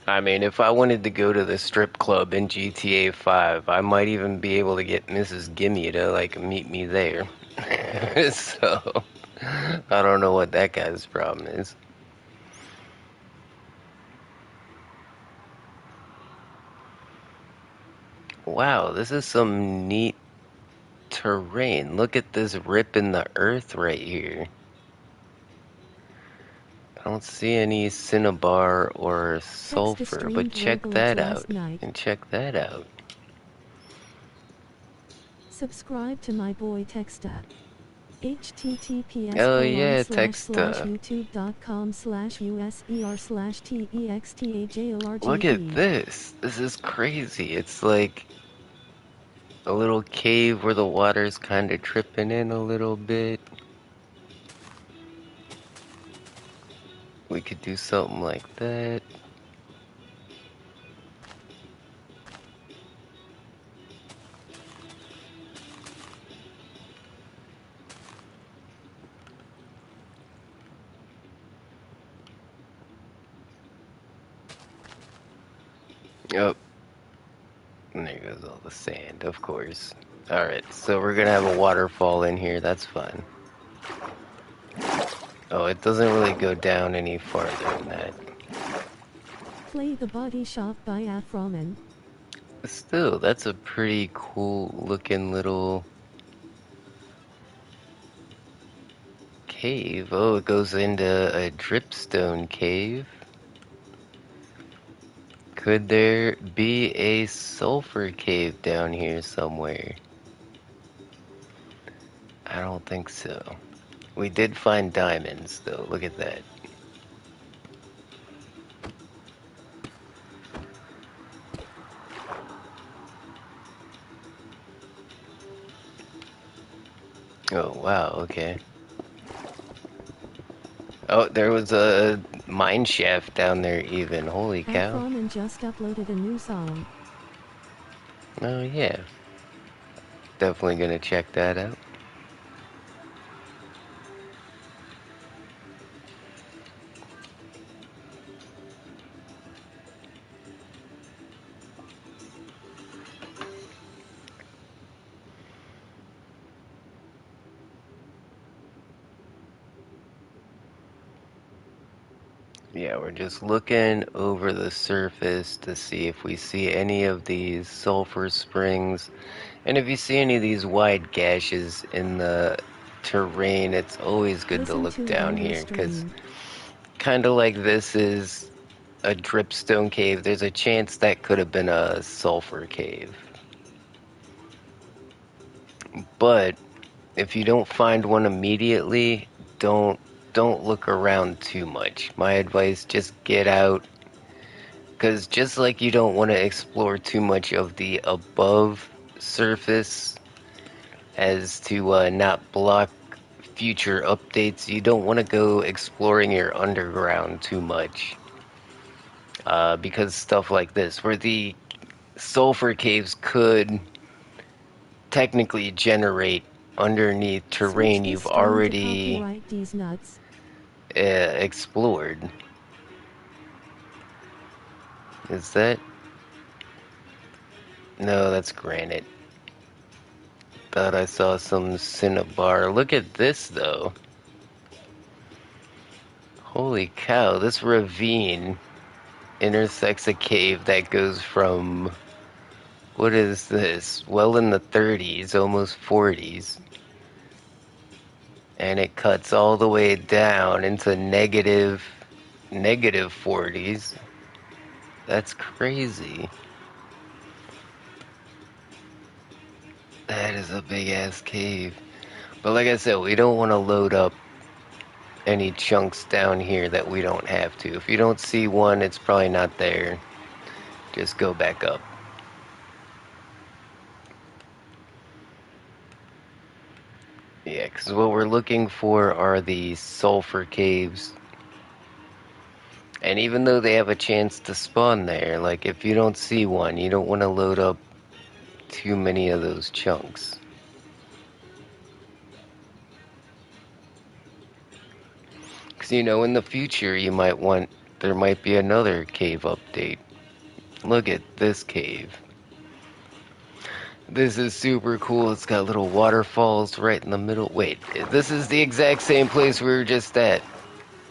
I mean, if I wanted to go to the strip club in GTA 5, I might even be able to get Mrs. Gimme to, like, meet me there. So, I don't know what that guy's problem is. Wow, this is some neat terrain. Look at this rip in the earth right here. I don't see any cinnabar or Texta sulfur, but streamed check Roblox that out. last night. And check that out. Subscribe to my boy Texta. https Oh colon yeah, slash text. slash youtube.com slash user slash Look at textajorgb. this. This is crazy. It's like a little cave where the water's kind of tripping in a little bit. We could do something like that. Oh, and there goes all the sand, of course. Alright, so we're gonna have a waterfall in here, that's fun. Oh, it doesn't really go down any farther than that. Play the Body Shop by Afroman. Still, that's a pretty cool looking little cave. Oh, it goes into a dripstone cave. Could there be a sulfur cave down here somewhere? I don't think so. We did find diamonds, though. Look at that. Oh, wow, okay. Oh, there was a mine shaft down there even. Holy cow. Afroman just uploaded a new song. Oh, yeah. Definitely gonna check that out. Yeah, we're just looking over the surface to see if we see any of these sulfur springs. And if you see any of these wide gashes in the terrain, it's always good to Listen look to it down on your here, because stream. kind of like this is a dripstone cave, there's a chance that could have been a sulfur cave. But if you don't find one immediately, don't look around too much. My advice, just get out, because just like you don't want to explore too much of the above surface as to not block future updates, you don't want to go exploring your underground too much. Because stuff like this, where the sulfur caves could technically generate underneath Switch terrain this you've stream to already copyright these nuts. explored. Is that? No, that's granite. Thought I saw some cinnabar. Look at this, though. Holy cow, this ravine intersects a cave that goes from, what is this? Well in the 30s, almost 40s. And it cuts all the way down into negative 40s. That's crazy. That is a big ass cave. But like I said, we don't want to load up any chunks down here that we don't have to. If you don't see one, it's probably not there. Just go back up. Yeah, because what we're looking for are the sulfur caves. And even though they have a chance to spawn there, like if you don't see one, you don't want to load up too many of those chunks. Because you know, in the future, there might be another cave update. Look at this cave. This is super cool. It's got little waterfalls right in the middle. Wait, this is the exact same place we were just at.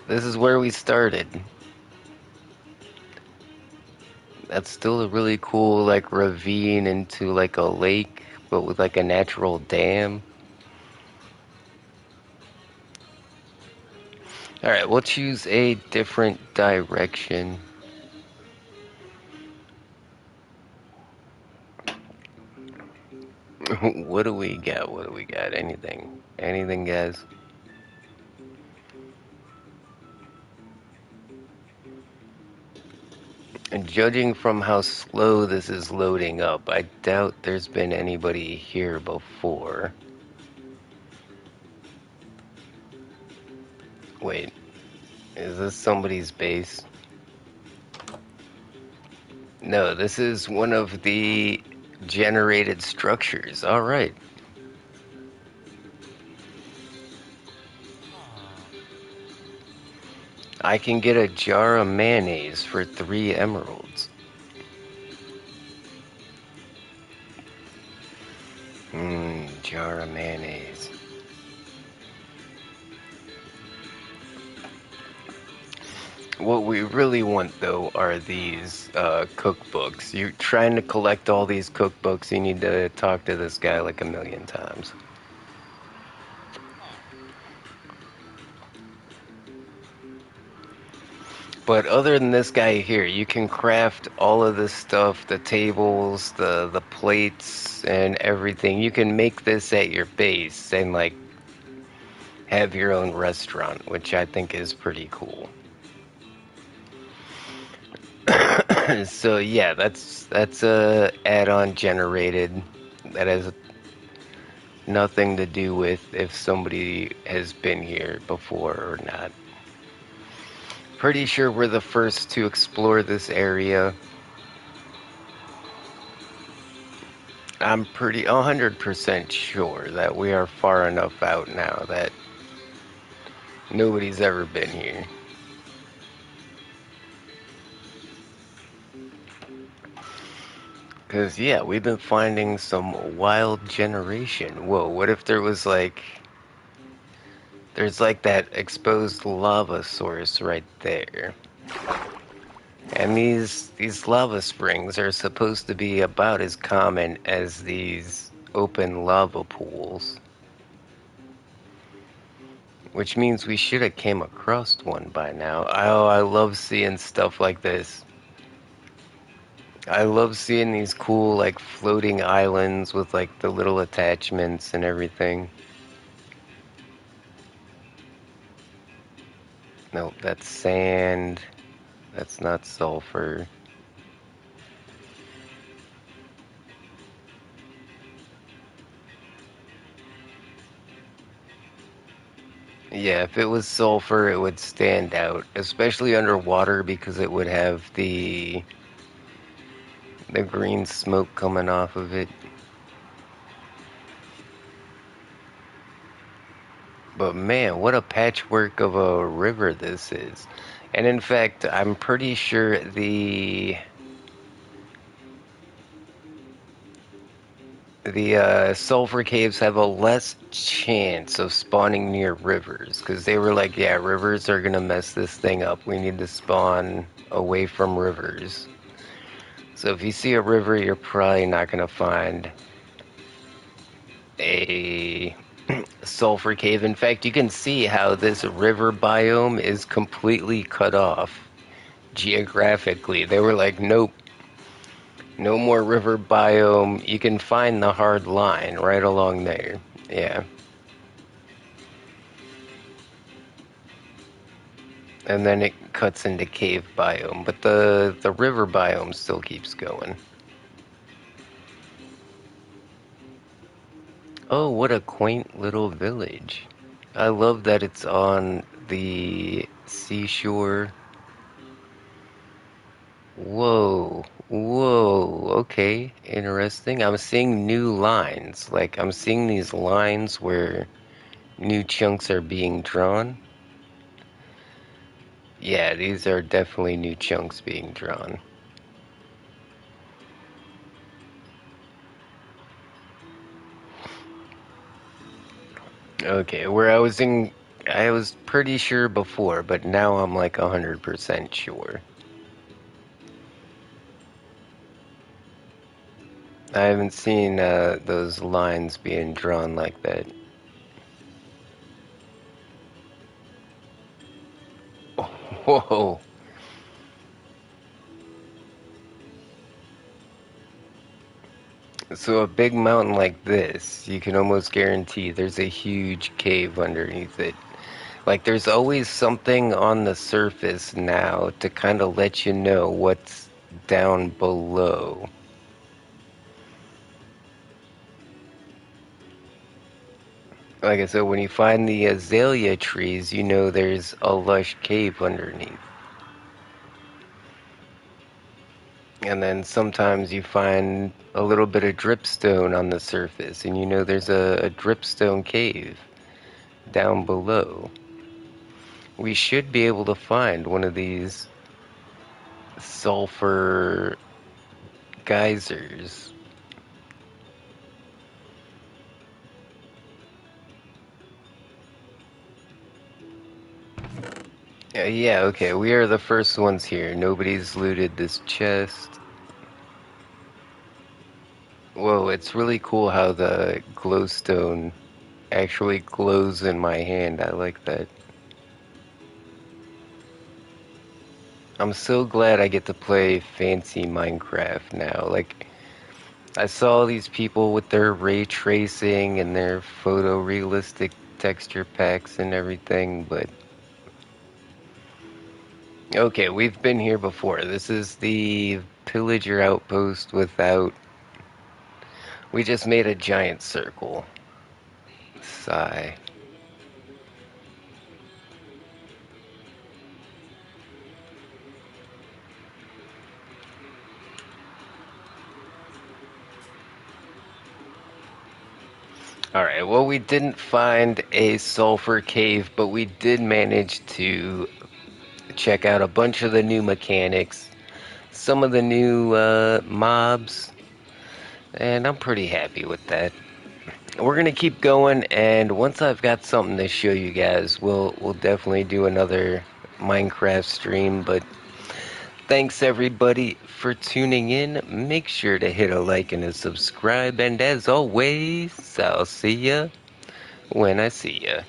This is where we started. That's still a really cool, like, ravine into, like, a lake, but with, like, a natural dam. Alright, we'll choose a different direction. What do we got? What do we got? Anything? Anything, guys? And judging from how slow this is loading up, I doubt there's been anybody here before. Wait, is this somebody's base? No, this is one of the generated structures. Alright. I can get a jar of mayonnaise for 3 emeralds. Jar of mayonnaise. What we really want, though, are these cookbooks. You're trying to collect all these cookbooks, you need to talk to this guy like a million times. But other than this guy here, you can craft all of this stuff, the tables, the plates, and everything. You can make this at your base and, like, have your own restaurant, which I think is pretty cool. So yeah, that's a add-on generated that has nothing to do with if somebody has been here before or not. Pretty sure we're the first to explore this area. I'm pretty 100% sure that we are far enough out now that nobody's ever been here. Cause yeah, we've been finding some wild generation. Whoa, what if there was like there's like that exposed lava source right there. And these lava springs are supposed to be about as common as these open lava pools. Which means we should have came across one by now. Oh, I love seeing stuff like this. I love seeing these cool, like, floating islands with, like, the little attachments and everything. Nope, that's sand. That's not sulfur. Yeah, if it was sulfur, it would stand out, especially underwater because it would have the green smoke coming off of it. But man, what a patchwork of a river this is. And in fact, I'm pretty sure the sulfur caves have a less chance of spawning near rivers because they were like, yeah, rivers are gonna mess this thing up. We need to spawn away from rivers. So if you see a river, you're probably not gonna find a sulfur cave. In fact, you can see how this river biome is completely cut off geographically. They were like, nope, no more river biome. You can find the hard line right along there. Yeah. And then it cuts into cave biome, but the river biome still keeps going. Oh, what a quaint little village. I love that it's on the seashore. Whoa, whoa, okay, interesting. I'm seeing new lines. Like, I'm seeing these lines where new chunks are being drawn. Yeah, these are definitely new chunks being drawn. Okay, where I was pretty sure before, but now I'm like 100% sure. I haven't seen those lines being drawn like that. Whoa! So a big mountain like this, you can almost guarantee there's a huge cave underneath it. Like there's always something on the surface now to kind of let you know what's down below. Like I said, when you find the azalea trees, you know there's a lush cave underneath. And then sometimes you find a little bit of dripstone on the surface, and you know there's a dripstone cave down below. We should be able to find one of these sulfur geysers. Yeah, okay, we are the first ones here. Nobody's looted this chest. Whoa, it's really cool how the glowstone actually glows in my hand. I like that. I'm so glad I get to play fancy Minecraft now. Like, I saw these people with their ray tracing and their photorealistic texture packs and everything, but okay, we've been here before. This is the pillager outpost without. We just made a giant circle. Sigh. Alright, well, we didn't find a sulfur cave, but we did manage to check out a bunch of the new mechanics, some of the new mobs, and I'm pretty happy with that. We're gonna keep going, and once I've got something to show you guys, we'll definitely do another Minecraft stream. But thanks everybody for tuning in. Make sure to hit a like and a subscribe, and as always, I'll see ya when I see ya.